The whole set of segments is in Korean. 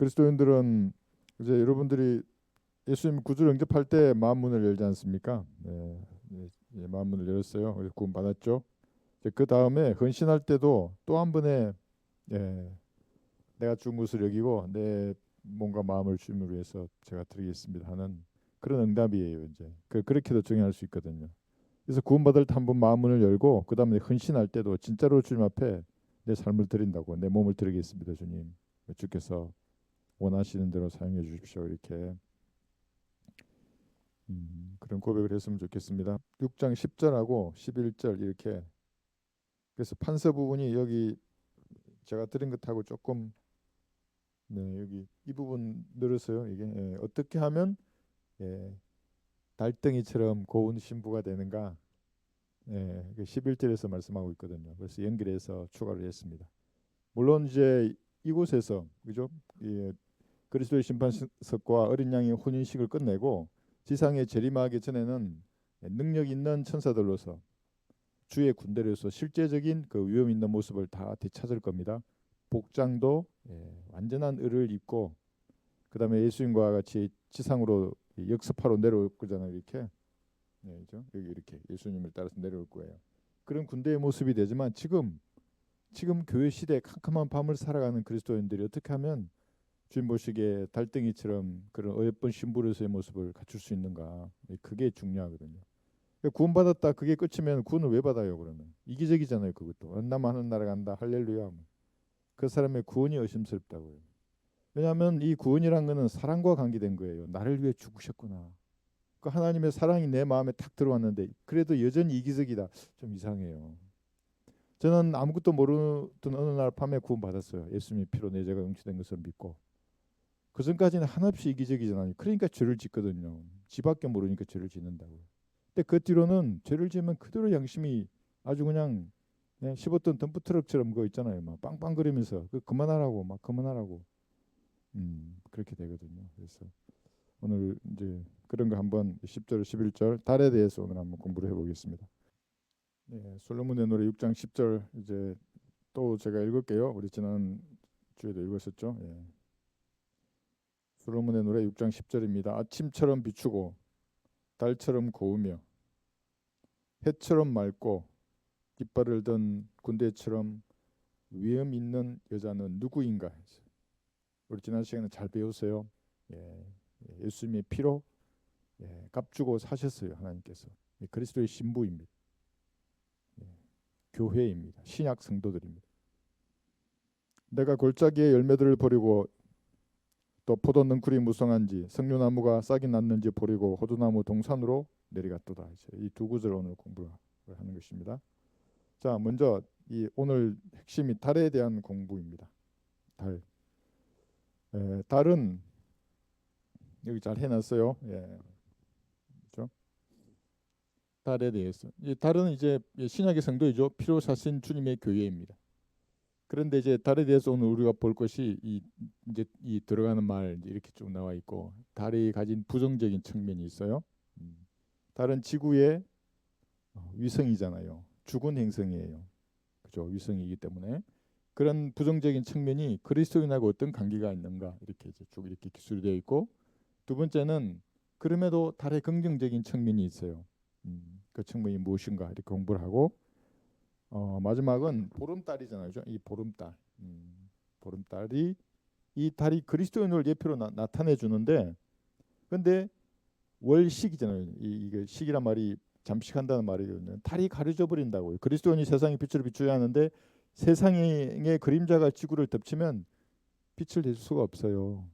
그리스도인들은 이제 여러분들이 예수님 구주를 영접할 때 마음 문을 열지 않습니까? 네, 마음 문을 열었어요. 그래서 구원 받았죠. 이제 그 다음에 헌신할 때도 또 한 번의 예, 내가 준 것을 여기고 내 몸과 마음을 주님을 위해서 제가 드리겠습니다 하는 그런 응답이에요. 이제 그렇게도 정의할 수 있거든요. 그래서 구원받을 때 한 번 마음 문을 열고 그 다음에 헌신할 때도 진짜로 주님 앞에 내 삶을 드린다고 내 몸을 드리겠습니다, 주님. 주께서 원하시는 대로 사용해 주십시오. 이렇게 그런 고백을 했으면 좋겠습니다. 6장 10절하고 11절 이렇게 그래서 판서 부분이 여기 제가 드린 것하고 조금 네, 여기 이 부분 늘었어요. 이게 어떻게 하면 예, 달덩이처럼 고운 신부가 되는가? 그 11절에서 말씀하고 있거든요. 그래서 연결해서 추가를 했습니다. 물론 이제 이곳에서 그죠? 예, 그리스도의 심판석과 어린 양의 혼인식을 끝내고 지상에 재림하기 전에는 능력 있는 천사들로서 주의 군대로서 실제적인 그 위험 있는 모습을 다 되찾을 겁니다. 복장도 완전한 을을 입고 그다음에 예수님과 같이 지상으로 역습하러 내려올 거잖아요. 이렇게 그죠? 여기 이렇게 예수님을 따라서 내려올 거예요. 그런 군대의 모습이 되지만 지금 교회 시대 캄캄한 밤을 살아가는 그리스도인들이 어떻게 하면 주님 보시기에 달덩이처럼 그런 어여쁜 신부로서의 모습을 갖출 수 있는가? 그게 중요하거든요. 구원받았다 그게 끝이면 구원을 왜 받아요? 그러면 이기적이잖아요. 그것도 나만 하는 나라 간다 할렐루야. 그 사람의 구원이 의심스럽다고요. 왜냐하면 이 구원이란 거는 사랑과 관계된 거예요. 나를 위해 죽으셨구나. 그 하나님의 사랑이 내 마음에 탁 들어왔는데 그래도 여전히 이기적이다. 좀 이상해요. 저는 아무것도 모르던 어느 날 밤에 구원받았어요. 예수님의 피로 내 죄가 용서된 것을 믿고. 그 전까지는 한없이 이기적이잖아요. 그러니까 죄를 짓거든요. 지밖에 모르니까 죄를 짓는다고요. 근데 그 뒤로는 죄를 지으면 그대로 양심이 아주 그냥 씹었던 덤프트럭처럼 그거 있잖아요. 막 빵빵거리면서 그만하라고 막 그만하라고 그렇게 되거든요. 그래서 오늘 이제 그런 거 한번 10절 11절 달에 대해서 오늘 한번 공부를 해보겠습니다. 솔로몬의 노래 6장 10절 이제 또 제가 읽을게요. 우리 지난 주에도 읽었었죠. 솔로몬의 노래 6장 10절입니다. 아침처럼 비추고 달처럼 고우며 해처럼 맑고 깃발을 든 군대처럼 위험 있는 여자는 누구인가? 우리 지난 시간에 잘 배웠어요. 예수님의 피로 값주고 사셨어요. 하나님께서 그리스도의 신부입니다. 예, 교회입니다. 신약 성도들입니다. 내가 골짜기의 열매들을 버리고 또 포도 능쿨이 무성한지 석류나무가 싹이 났는지 버리고 호두나무 동산으로 내려갔도다. 이 두 구절 오늘 공부를 하는 것입니다. 자, 먼저 이 오늘 핵심이 달에 대한 공부입니다. 달. 달은 여기 잘 해놨어요. 그렇죠? 달에 대해서. 이 달은 이제 신약의 성도이죠. 피로 사신 주님의 교회입니다. 그런데 이제 달에 대해서 오늘 우리가 볼 것이 이제 이 들어가는 말 이렇게 쭉 나와 있고 달이 가진 부정적인 측면이 있어요. 음. 달은 지구의 위성이잖아요. 죽은 행성이에요. 그죠? 위성이기 때문에 그런 부정적인 측면이 그리스도인하고 어떤 관계가 있는가 이렇게 이제 쭉 이렇게 기술이 되어 있고 두 번째는 그럼에도 달의 긍정적인 측면이 있어요. 그 측면이 무엇인가 이렇게 공부를 하고 마지막은 보름달이잖아요. 이 보름달. 보름달이 이 달이 그리스도인을 예표로 나타내 주는데 근데 월식이잖아요. 이게 식이란 말이 잠식한다는 말이거든요. 달이 가려져 버린다고요. 그리스도인이 세상에 빛을 비춰야 하는데 세상의 그림자가 지구를 덮치면 빛을 낼 수가 없어요.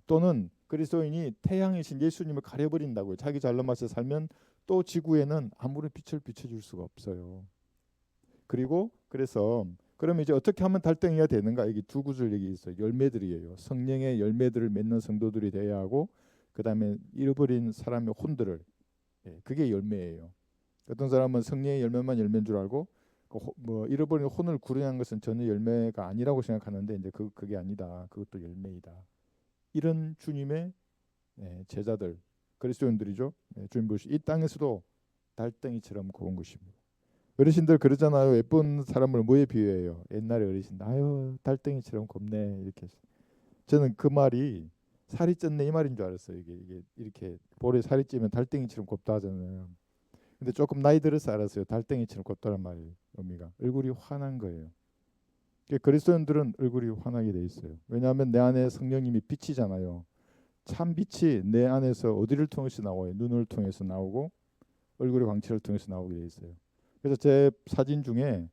또는 그리스도인이 태양이신 예수님을 가려버린다고요. 자기 잘난 맛에 살면 또 지구에는 아무런 빛을 비춰줄 수가 없어요. 그리고 그래서 그러면 이제 어떻게 하면 달덩이가 되는가? 여기 두 구절 여기 있어요. 열매들이에요. 성령의 열매들을 맺는 성도들이 돼야 하고 그다음에 잃어버린 사람의 혼들을 그게 열매예요. 어떤 사람은 성령의 열매만 열매인 줄 알고 뭐 잃어버린 혼을 구원한 것은 전혀 열매가 아니라고 생각하는데 이제 그게 아니다. 그것도 열매이다. 이런 주님의 제자들 그리스도인들이죠. 주님 보시 이 땅에서도 달덩이처럼 고운 것입니다. 어르신들 그러잖아요. 예쁜 사람을 뭐에 비유해요? 옛날에 어르신 아유 달덩이처럼 곱네 이렇게 저는 그 말이 살이 쪘네 이 말인 줄 알았어요. 이게 이렇게 볼에 살이 찌면 달덩이처럼 곱다 하잖아요. 근데 조금 나이 들어서 알았어요. 달덩이처럼 곱다란 말이 의미가 얼굴이 환한 거예요. 그리스도인들은 얼굴이 환하게 돼 있어요. 왜냐하면 내 안에 성령님이 빛이잖아요. 참 빛이 내 안에서 어디를 통해서 나와요? 눈을 통해서 나오고 얼굴의 광채를 통해서 나오게 돼 있어요. 그래서 제 사진 중에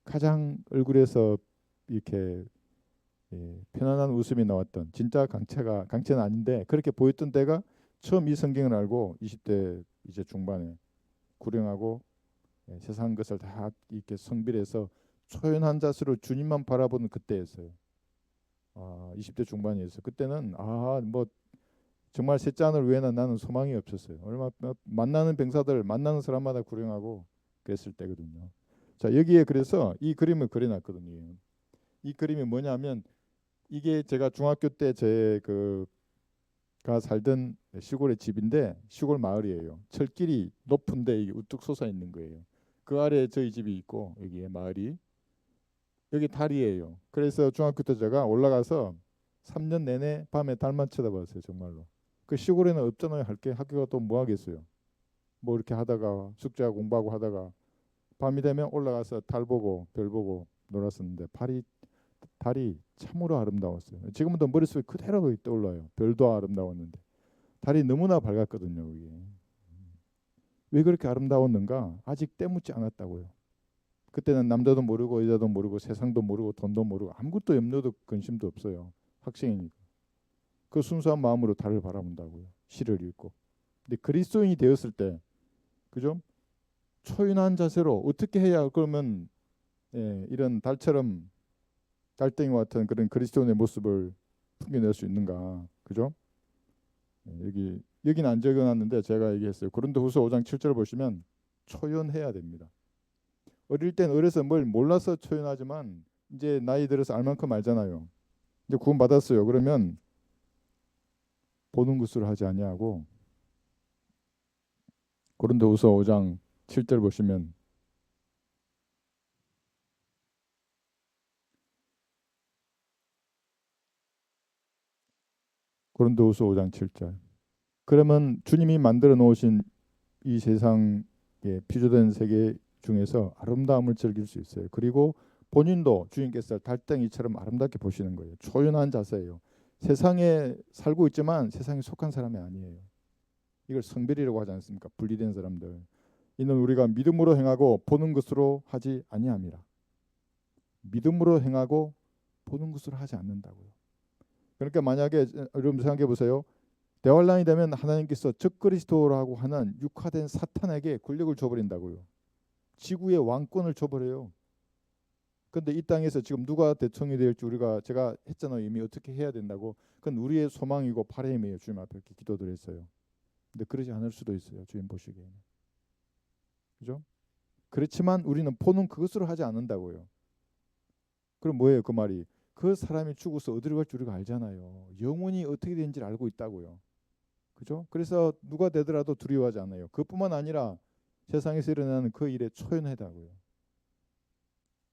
가장 얼굴에서 이렇게 편안한 웃음이 나왔던 진짜 강체는 아닌데 그렇게 보였던 때가 처음 이 성경을 알고 20대 이제 중반에 구령하고 세상 것을 다 이렇게 성별해서 초연한 자세로 주님만 바라보는 그때였어요. 20대 중반이었어요. 그때는 뭐 정말 셋째 하늘 외에는 나는 소망이 없었어요. 얼마 만나는 병사들 만나는 사람마다 구령하고 그랬을 때거든요. 자 여기에 그래서 이 그림을 그려놨거든요. 이 그림이 뭐냐면 이게 제가 중학교 때 제 그가 살던 시골의 집인데 시골 마을이에요. 철길이 높은데 이게 우뚝 솟아 있는 거예요. 그 아래에 저희 집이 있고 여기에 마을이 여기 다리예요. 그래서 중학교 때 제가 올라가서 3년 내내 밤에 달만 쳐다봤어요. 정말로. 그 시골에는 없잖아요. 할 게 학교가 또 뭐 하겠어요. 뭐 이렇게 하다가 숙제하고 공부하고 하다가 밤이 되면 올라가서 달 보고 별 보고 놀았었는데 달이 참으로 아름다웠어요. 지금도 머릿속에 그대로 떠올라요. 별도 아름다웠는데 달이 너무나 밝았거든요. 이게. 왜 그렇게 아름다웠는가? 아직 때묻지 않았다고요. 그때는 남자도 모르고 여자도 모르고 세상도 모르고 돈도 모르고 아무것도 염려도 근심도 없어요. 학생이니까. 그 순수한 마음으로 달을 바라본다고요. 시를 읽고. 근데 그리스도인이 되었을 때 그죠? 초인한 자세로 어떻게 해야 그러면 이런 달처럼 달덩이와 같은 그런 그리스도인의 모습을 풍겨낼 수 있는가? 그죠? 여기는 안 적어놨는데 제가 얘기했어요. 고린도후서 5장 7절 보시면 초연해야 됩니다. 어릴 땐 어려서 뭘 몰라서 초연하지만 이제 나이 들어서 알 만큼 알잖아요. 이제 구원 받았어요. 그러면 보는 것으로 하지 아니하고 고린도후서 5장 7절 보시면 고린도후서 5장 7절. 그러면 주님이 만들어 놓으신 이 세상에 피조된 세계 중에서 아름다움을 즐길 수 있어요. 그리고 본인도 주님께서 달덩이처럼 아름답게 보시는 거예요. 초연한 자세예요. 세상에 살고 있지만 세상에 속한 사람이 아니에요. 이걸 성별이라고 하지 않습니까? 분리된 사람들. 이는 우리가 믿음으로 행하고 보는 것으로 하지 아니함이라. 믿음으로 행하고 보는 것으로 하지 않는다고요. 그러니까 만약에 여러분 생각해 보세요. 대환란이 되면 하나님께서 적그리스도라고 하는 육화된 사탄에게 권력을 줘버린다고요. 지구의 왕권을 줘버려요. 근데 이 땅에서 지금 누가 대통령이 될지 제가 했잖아요. 이미 어떻게 해야 된다고. 그건 우리의 소망이고 바람이에요. 주님 앞에 이렇게 기도를 했어요. 근데 그러지 않을 수도 있어요. 주님 보시기에는. 그죠? 그렇지만 우리는 보는 그것으로 하지 않는다고요. 그럼 뭐예요? 그 말이. 그 사람이 죽어서 어디로 갈지 우리가 알잖아요. 영혼이 어떻게 되는지를 알고 있다고요. 그죠? 그래서 누가 되더라도 두려워하지 않아요. 그뿐만 아니라 세상에서 일어나는 그 일에 초연하다고요.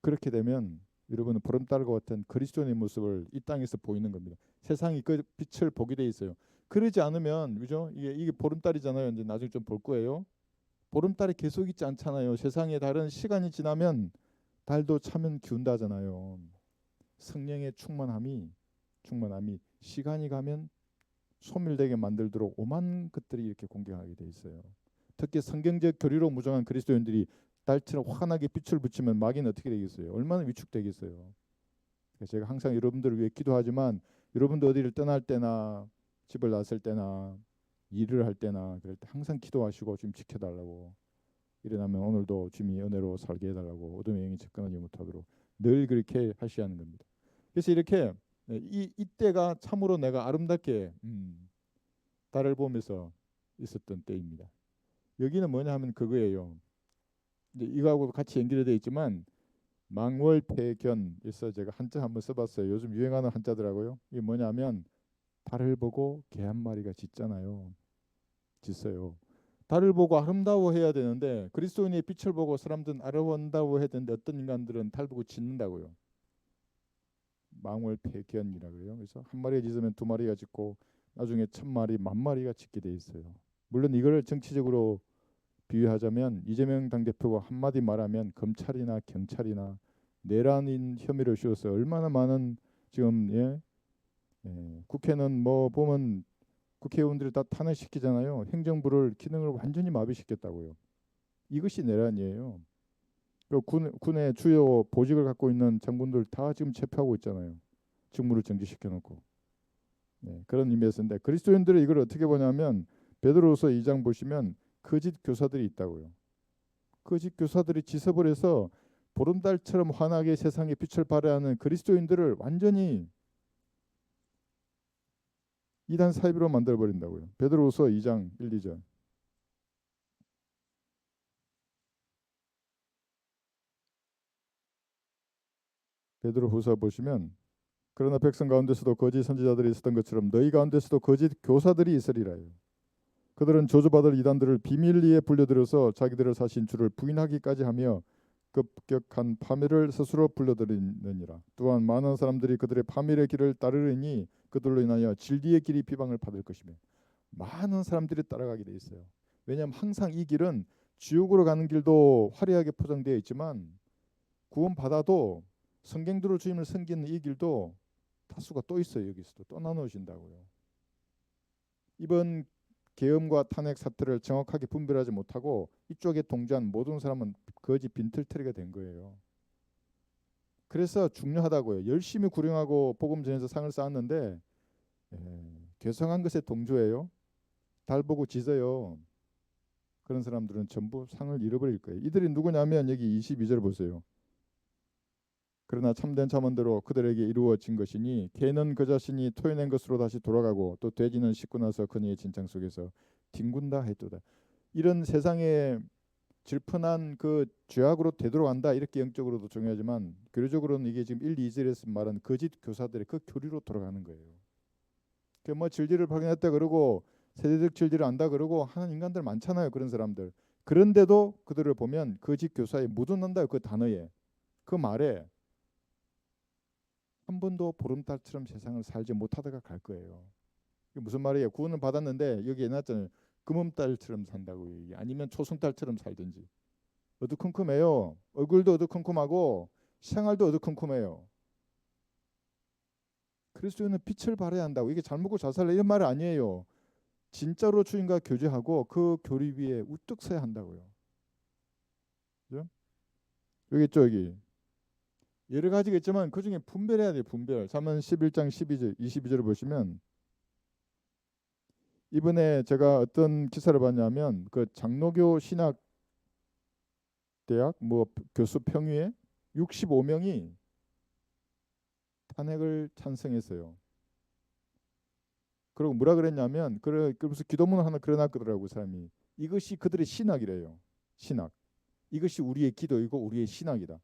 그렇게 되면 여러분은 보름달과 같은 그리스도의 모습을 이 땅에서 보이는 겁니다. 세상이 그 빛을 보게 돼 있어요. 그러지 않으면 그죠? 이게 보름달이잖아요. 이제 나중에 좀 볼 거예요. 보름달이 계속 있지 않잖아요. 세상에 다른 시간이 지나면 달도 차면 기운다잖아요. 성령의 충만함이 시간이 가면 소멸되게 만들도록 오만 것들이 이렇게 공격하게 돼 있어요. 특히 성경적 교리로 무정한 그리스도인들이 달처럼 환하게 빛을 붙이면 마귀는 어떻게 되겠어요? 얼마나 위축되겠어요. 그래서 제가 항상 여러분들을 위해 기도하지만 여러분들 어디를 떠날 때나 집을 나설 때나 일을 할 때나 그럴 때 항상 기도하시고 좀 지켜달라고. 일어나면 오늘도 주님이 은혜로 살게 해달라고 어둠의 영이 접근하지 못하도록 늘 그렇게 하셔야 하는 겁니다. 그래서 이렇게 이때가 참으로 내가 아름답게 달을 보면서 있었던 때입니다. 여기는 뭐냐 하면 그거예요. 이제 이거하고 같이 연결이 되어 있지만 망월패견에서 제가 한자 한번 써봤어요. 요즘 유행하는 한자더라고요. 이게 뭐냐면 달을 보고 개 한 마리가 짖잖아요. 짖어요. 달을 보고 아름다워해야 되는데 그리스도인의 빛을 보고 사람들은 아름다워해야 되는데 어떤 인간들은 달 보고 짖는다고요. 망월패견이라 그래요. 그래서 한 마리가 짖으면 두 마리가 짖고 나중에 천 마리, 만 마리가 짖게 돼 있어요. 물론 이걸 정치적으로 비유하자면 이재명 당대표가 한마디 말하면 검찰이나 경찰이나 내란인 혐의를 씌워서 얼마나 많은 지금 국회는 뭐 보면 국회의원들이 다 탄핵시키잖아요. 행정부를 기능을 완전히 마비시켰다고요. 이것이 내란이에요. 그 군의 주요 보직을 갖고 있는 장군들 다 지금 체포하고 있잖아요. 직무를 정지시켜 놓고. 그런 의미에서인데 그리스도인들이 이걸 어떻게 보냐면 베드로후서 2장 보시면 거짓 교사들이 있다고요. 거짓 교사들이 지섭을 해서 보름달처럼 환하게 세상에 빛을 발하는 그리스도인들을 완전히 이단 사이비로 만들어 버린다고요. 베드로후서 2장 1, 2절. 베드로후서 보시면 그러나 백성 가운데서도 거짓 선지자들이 있었던 것처럼 너희 가운데서도 거짓 교사들이 있으리라요. 그들은 저주받을 이단들을 비밀리에 불려들여서 자기들을 사신 주를 부인하기까지 하며 급격한 파멸을 스스로 불러들이느니라. 또한 많은 사람들이 그들의 파멸의 길을 따르려니 그들로 인하여 진리의 길이 비방을 받을 것이며 많은 사람들이 따라가게 돼 있어요. 왜냐하면 항상 이 길은 지옥으로 가는 길도 화려하게 포장되어 있지만 구원받아도 성경대로 주님을 섬기는 이 길도 다수가 또 있어요. 여기서도 또 나누어진다고요. 이번 계엄과 탄핵 사태를 정확하게 분별하지 못하고 이쪽에 동조한 모든 사람은 거짓 빈털터리가 된 거예요. 그래서 중요하다고요. 열심히 구령하고 복음 전해서 상을 쌓았는데 괴성한 것에 동조해요. 달 보고 짖어요. 그런 사람들은 전부 상을 잃어버릴 거예요. 이들이 누구냐면 여기 22절 보세요. 그러나 참된 잠언대로 그들에게 이루어진 것이니 개는 그 자신이 토해낸 것으로 다시 돌아가고 또 돼지는 씻고 나서 그녀의 진창 속에서 뒹군다 했도다. 이런 세상에 질펀한 그 죄악으로 되돌아간다 이렇게 영적으로도 중요하지만 교리적으로는 이게 지금 1, 2절에서 말하는 거짓 교사들의 그 교리로 돌아가는 거예요. 그 뭐 진리를 발견했다 그러고 세대적 진리를 안다 그러고 하는 인간들 많잖아요. 그런 사람들. 그런데도 그들을 보면 거짓 교사에 묻어난다 그 단어에 그 말에 한 번도 보름달처럼 세상을 살지 못하다가 갈 거예요. 이게 무슨 말이에요? 구원을 받았는데 여기 해놨잖아요. 금음달처럼 산다고 얘기. 아니면 초승달처럼 살든지. 어두컴컴해요. 얼굴도 어두컴컴하고 생활도 어두컴컴해요. 그리스도인은 빛을 발해야 한다고. 이게 잘 먹고 잘 살래 이런 말 아니에요. 진짜로 주인과 교제하고 그 교리 위에 우뚝 서야 한다고요. 그죠? 여기 있죠 여기. 여러 가지가 있지만 그중에 분별해야 돼요. 분별. 잠언 11장 12절 22절을 보시면 이번에 제가 어떤 기사를 봤냐면 그 장로교 신학 대학 뭐 교수 평의회 65명이 탄핵을 찬성했어요. 그리고 뭐라 그랬냐면 그래서 기도문을 하나 그려놨더라고 그 사람이. 이것이 그들의 신학이래요. 신학. 이것이 우리의 기도이고 우리의 신학이다.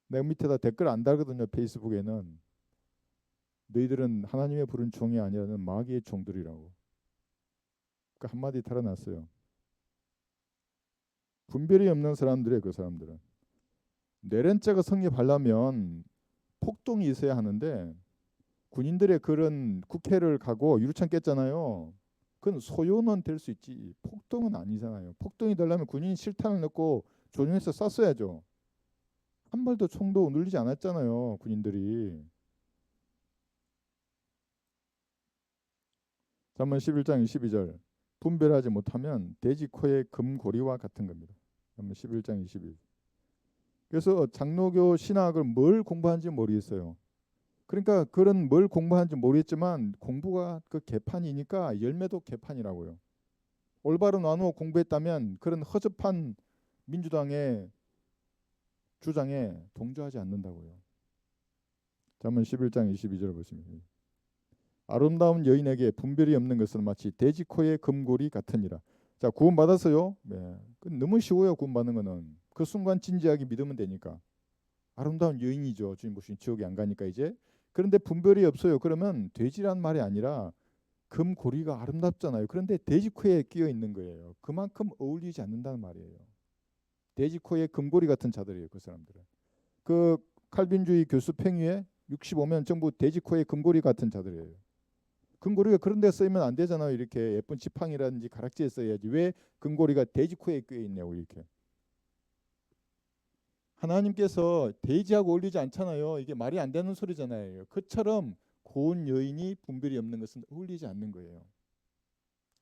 내가 밑에다 댓글 안 달거든요. 페이스북에는. 너희들은 하나님의 부른 종이 아니라는 마귀의 종들이라고. 그 한마디 달아놨어요. 분별이 없는 사람들이에요. 그 사람들은. 내란죄가 성립하려면 폭동이 있어야 하는데 군인들의 그런 국회를 가고 유리창 깼잖아요. 그건 소요는 될 수 있지 폭동은 아니잖아요. 폭동이 되려면 군인이 실탄을 넣고 조준해서 쐈어야죠. 한 발도 총도 눌리지 않았잖아요. 군인들이. 잠언 11장 22절 분별하지 못하면 돼지 코의 금고리와 같은 겁니다. 잠언 11장 22절. 그래서 장로교 신학을 뭘 공부하는지 모르겠어요. 그러니까 그런 뭘 공부하는지 모르겠지만 공부가 그 개판이니까 열매도 개판이라고요. 올바로 나누어 공부했다면 그런 허접한 민주당의 주장에 동조하지 않는다고요. 잠언 11장 22절을 보시면 아름다운 여인에게 분별이 없는 것은 마치 돼지 코의 금고리 같으니라. 자, 구원 받았어요. 네. 너무 쉬워요. 구원 받는 거는 그 순간 진지하게 믿으면 되니까. 아름다운 여인이죠. 주님 보시니 지옥에 안 가니까 이제. 그런데 분별이 없어요. 그러면 돼지란 말이 아니라 금고리가 아름답잖아요. 그런데 돼지 코에 끼어 있는 거예요. 그만큼 어울리지 않는다는 말이에요. 돼지 코에 금고리 같은 자들이에요. 그 사람들은. 그 칼빈주의 교수 팽위에 65면 전부 돼지코의 금고리 같은 자들이에요. 금고리가 그런 데 쓰이면 안 되잖아요. 이렇게 예쁜 지팡이라든지 가락지에 써야지. 왜 금고리가 돼지코에 껴 있냐고 이렇게. 하나님께서 돼지하고 어울리지 않잖아요. 이게 말이 안 되는 소리잖아요. 그처럼 고운 여인이 분별이 없는 것은 어울리지 않는 거예요.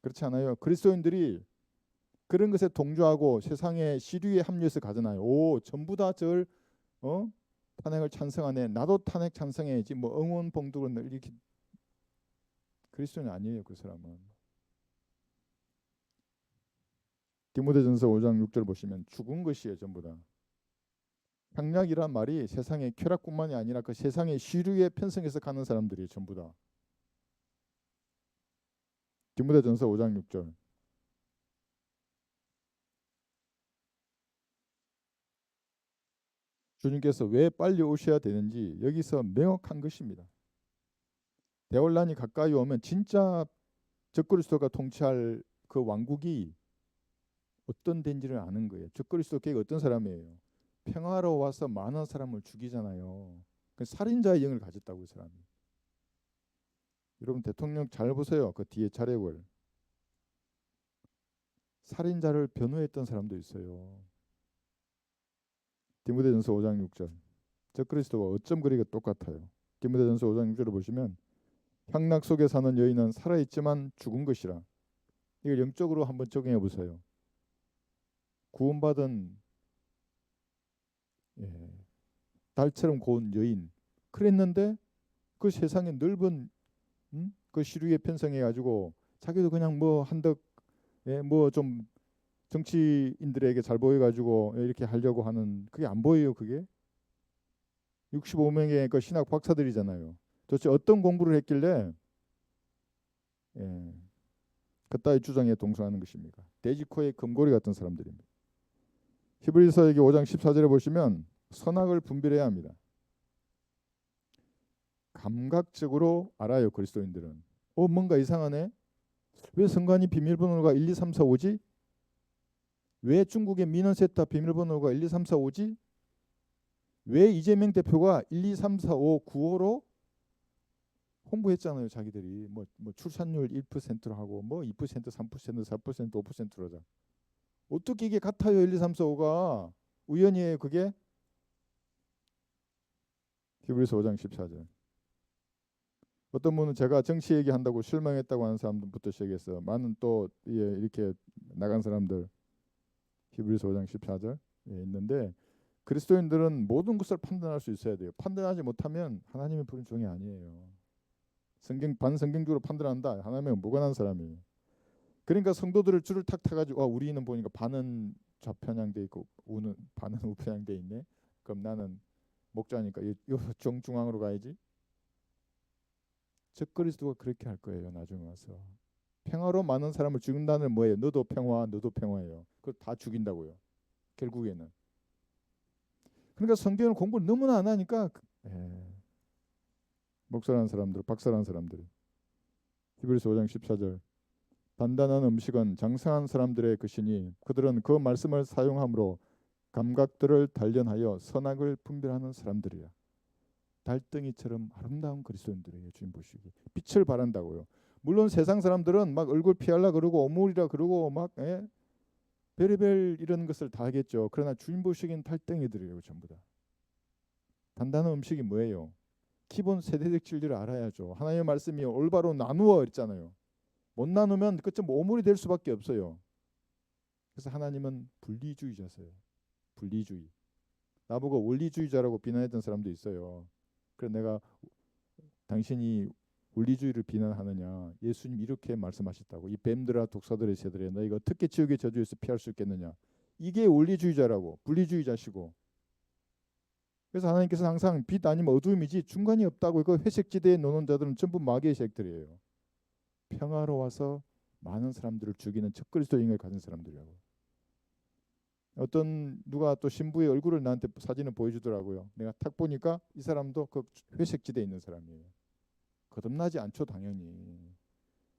그렇지 않아요? 그리스도인들이 그런 것에 동조하고 세상의 시류에 합류해서 가잖아요. 오, 전부 다 절 탄핵을 찬성하네. 나도 탄핵 찬성해야지. 뭐 응원 봉독을 이렇게. 그리스도인 아니에요, 그 사람은. 디모데전서 5장 6절 보시면 죽은 것이에요, 전부 다. 향락이란 말이 세상의 쾌락뿐만이 아니라 그 세상의 시류에 편성해서 가는 사람들이 전부 다. 디모데전서 5장 6절. 주님께서 왜 빨리 오셔야 되는지 여기서 명확한 것입니다. 대환란이 가까이 오면 진짜 적그리스도가 통치할 그 왕국이 어떤 된지를 아는 거예요. 적그리스도께 어떤 사람이에요? 평화로 와서 많은 사람을 죽이잖아요. 그 살인자의 영을 가졌다고 이 사람이. 여러분 대통령 잘 보세요. 그 뒤에 자력을. 살인자를 변호했던 사람도 있어요. 디모데전서 5장 6절. 적그리스도와 어쩜 그리가 똑같아요. 디모데전서 5장 6절을 보시면 향락 속에 사는 여인은 살아있지만 죽은 것이라. 이걸 영적으로 한번 적용해 보세요. 구원받은 달처럼 고운 여인 그랬는데 그 세상에 넓은 그 시류에 편성해 가지고 자기도 그냥 뭐 한덕 뭐 좀 정치인들에게 잘 보여 가지고 이렇게 하려고 하는 그게 안 보여요. 그게 65명의 그 신학 박사들이잖아요. 도대체 어떤 공부를 했길래 그따위 주장에 동조하는 것입니까? 돼지코의 금고리 같은 사람들입니다. 히브리서 여기 5장 14절에 보시면 선악을 분별해야 합니다. 감각적으로 알아요. 그리스도인들은. 뭔가 이상하네. 왜 성관이 비밀번호가 1, 2, 3, 4, 5지? 왜 중국의 민원세타 비밀번호가 1, 2, 3, 4, 5지? 왜 이재명 대표가 1, 2, 3, 4, 5, 9호로 홍보했잖아요. 자기들이 뭐 출산율 1%로 하고 뭐 2%, 3%, 4%, 5%로 하자. 어떻게 이게 같아요? 1, 2, 3, 4, 5가 우연이에요. 그게 히브리서 5장 14절. 어떤 분은 제가 정치 얘기한다고 실망했다고 하는 사람들부터 시작해서 많은 또 이렇게 나간 사람들 히브리서 5장 14절 있는데 그리스도인들은 모든 것을 판단할 수 있어야 돼요. 판단하지 못하면 하나님의 부른 종이 아니에요. 반성경적으로 판단한다. 하나님의 무관한 사람이에요. 그러니까 성도들을 줄을 탁 타가지고 우리는 보니까 반은 좌편향돼 있고 반은 우편향돼 있네. 그럼 나는 목자니까 이 정중앙으로 가야지. 적그리스도가 그렇게 할 거예요. 나중에 와서 평화로 많은 사람을 죽인다는 뭐예요? 너도 평화, 너도 평화예요. 그걸 다 죽인다고요. 결국에는. 그러니까 성경을 공부를 너무나 안 하니까 목사라는 사람들, 박사라는 사람들. 히브리서 5장 14절. 단단한 음식은 장성한 사람들의 것이니 그들은 그 말씀을 사용함으로 감각들을 단련하여 선악을 분별하는 사람들이야. 달덩이처럼 아름다운 그리스도인들에게 주님 보시기 빛을 발한다고요. 물론 세상 사람들은 막 얼굴 피하려 그러고 오물이라 그러고 막 별의별 이런 것을 다 하겠죠. 그러나 주님 보시기엔 달덩이들이에요. 전부 다. 단단한 음식이 뭐예요? 기본 세대적 진리를 알아야죠. 하나님의 말씀이 올바로 나누어 있잖아요. 못 나누면 그쯤 오물이 될 수밖에 없어요. 그래서 하나님은 분리주의자세요. 분리주의. 나보고 원리주의자라고 비난했던 사람도 있어요. 그래서 내가 당신이 원리주의를 비난하느냐? 예수님 이렇게 말씀하셨다고. 이 뱀들아 독사들의 새들아 너희가 어떻게 지옥의 저주에서 피할 수 있겠느냐? 이게 원리주의자라고. 분리주의자시고. 그래서 하나님께서 항상 빛 아니면 어두움이지 중간이 없다고. 그 회색지대에 노는 자들은 전부 마귀의 색들이에요. 평화로 와서 많은 사람들을 죽이는 적그리스도인을 가진 사람들이라고. 어떤 누가 또 신부의 얼굴을 나한테 사진을 보여주더라고요. 내가 탁 보니까 이 사람도 그 회색지대에 있는 사람이에요. 거듭나지 않죠 당연히.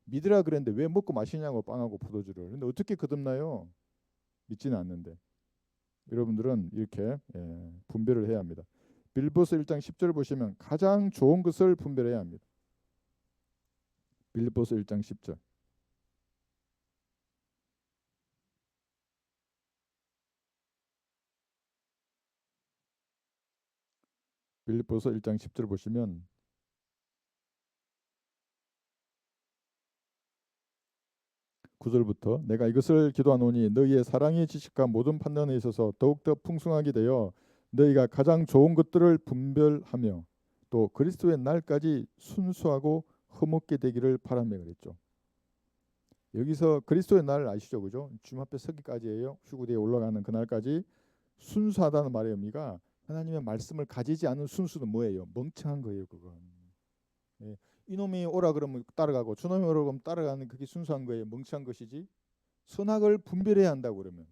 믿으라 그랬는데 왜 먹고 마시냐고 빵하고 포도주를. 근데 어떻게 거듭나요? 믿지는 않는데. 여러분들은 이렇게 분별을 해야 합니다. 빌립보서 1장 10절 보시면 가장 좋은 것을 분별해야 합니다. 빌립보서 1장 10절. 빌립보서 1장 10절 보시면 9절부터 내가 이것을 기도하노니 너희의 사랑의 지식과 모든 판단에 있어서 더욱더 풍성하게 되어 너희가 가장 좋은 것들을 분별하며 또 그리스도의 날까지 순수하고 흠없게 되기를 바라며 그랬죠. 여기서 그리스도의 날 아시죠, 그죠? 주님 앞에 서기까지예요. 휴구대에 올라가는 그날까지 순수하다는 말의 의미가 하나님의 말씀을 가지지 않은 순수는 뭐예요? 멍청한 거예요, 그건. 예. 이놈이 오라 그러면 따라가고 저놈이 오라 그러면 따라가는 그게 순수한 거예요. 멍청한 것이지. 선악을 분별해야 한다고 그러면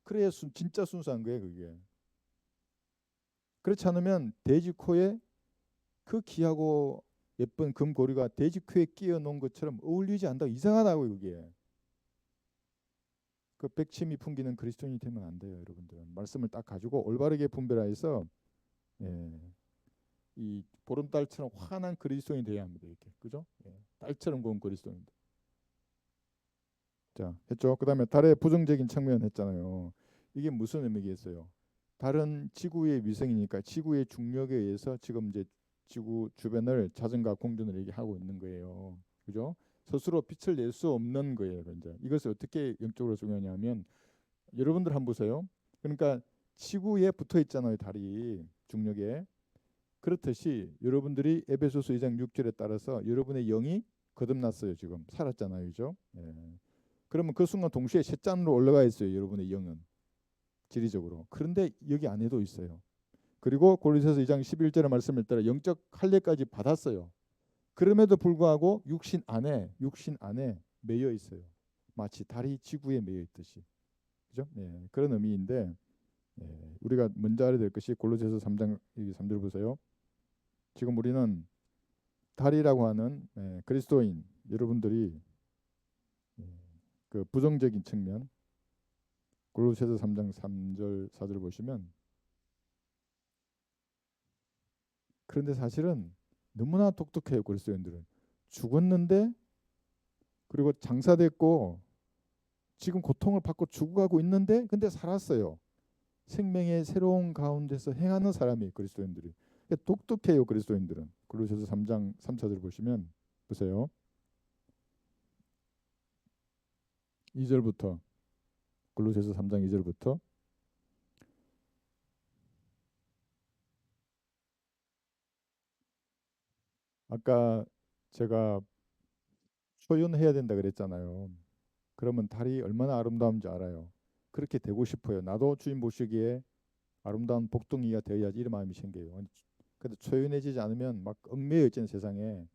그래야 진짜 순수한 거예요, 그게. 그렇지 않으면 돼지 코에 그 귀하고 예쁜 금고리가 돼지 코에 끼어 놓은 것처럼 어울리지 않다. 이상하다고 그게. 그 백치미 풍기는 그리스도인이 되면 안 돼요, 여러분들은. 말씀을 딱 가지고 올바르게 분별해서 예, 이 보름달처럼 환한 그리스도인이 돼야 합니다. 이렇게, 그죠? 예, 달처럼 고운 그리스도인. 자, 했죠. 그다음에 달의 부정적인 측면 했잖아요. 이게 무슨 의미겠어요? 달은 지구의 위성이니까 지구의 중력에 의해서 지금 이제 지구 주변을 자전과 공전을 얘기하고 있는 거예요. 그죠? 스스로 빛을 낼 수 없는 거예요. 이제 이것을 어떻게 영적으로 적용하냐면 여러분들 한번 보세요. 그러니까 지구에 붙어 있잖아요, 달이 중력에. 그렇듯이 여러분들이 에베소서 2장 6절에 따라서 여러분의 영이 거듭났어요. 지금 살았잖아요, 그죠? 예. 그러면 그 순간 동시에 셋장으로 올라가 있어요. 여러분의 영은 지리적으로. 그런데 여기 안에도 있어요. 그리고 골로새서 2장 11절의 말씀을 따라 영적 할례까지 받았어요. 그럼에도 불구하고 육신 안에 매여 있어요. 마치 달이 지구에 매여 있듯이. 그죠? 예, 그런 의미인데 예, 우리가 먼저 알아야 될 것이 골로새서 3장 3절 보세요. 지금 우리는 달이라고 하는 예, 그리스도인 여러분들이 예, 그 부정적인 측면 골로새서 3장 3절 4절 보시면 그런데 사실은 너무나 독특해요. 그리스도인들은 죽었는데 그리고 장사됐고 지금 고통을 받고 죽어가고 있는데 근데 살았어요. 생명의 새로운 가운데서 행하는 사람이 그리스도인들이. 그러니까 독특해요. 그리스도인들은. 골로새서 3장 3, 4절 보시면 보세요. 2절부터 골로새서 3장 2절부터 아까 제가 초연해야 된다 그랬잖아요. 그러면 달이 얼마나 아름다운지 알아요. 그렇게 되고 싶어요. 나도 주님 보시기에 아름다운 복덩이가 되어야지 이런 마음이 생겨요. 근데 초연해지지 않으면 막 얽매여 있는 세상에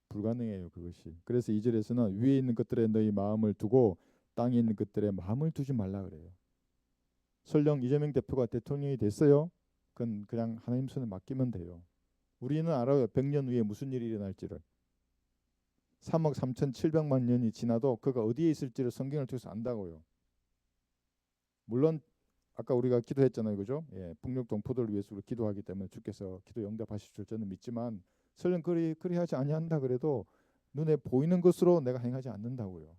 불가능해요. 그것이. 그래서 2절에서는 위에 있는 것들에 너희 마음을 두고 땅에 있는 것들에 마음을 두지 말라 그래요. 설령 이재명 대표가 대통령이 됐어요. 그건 그냥 하나님 손에 맡기면 돼요. 우리는 알아요. 100년 후에 무슨 일이 일어날지를. 3억 3,700만 년이 지나도 그가 어디에 있을지를 성경을 통해서 안다고요. 물론 아까 우리가 기도했잖아요, 그죠? 예, 북녘 동포들을 위해서 우리 기도하기 때문에 주께서 기도 응답하실 줄 저는 믿지만 설령 그리하지 아니한다 그래도 눈에 보이는 것으로 내가 행하지 않는다고요.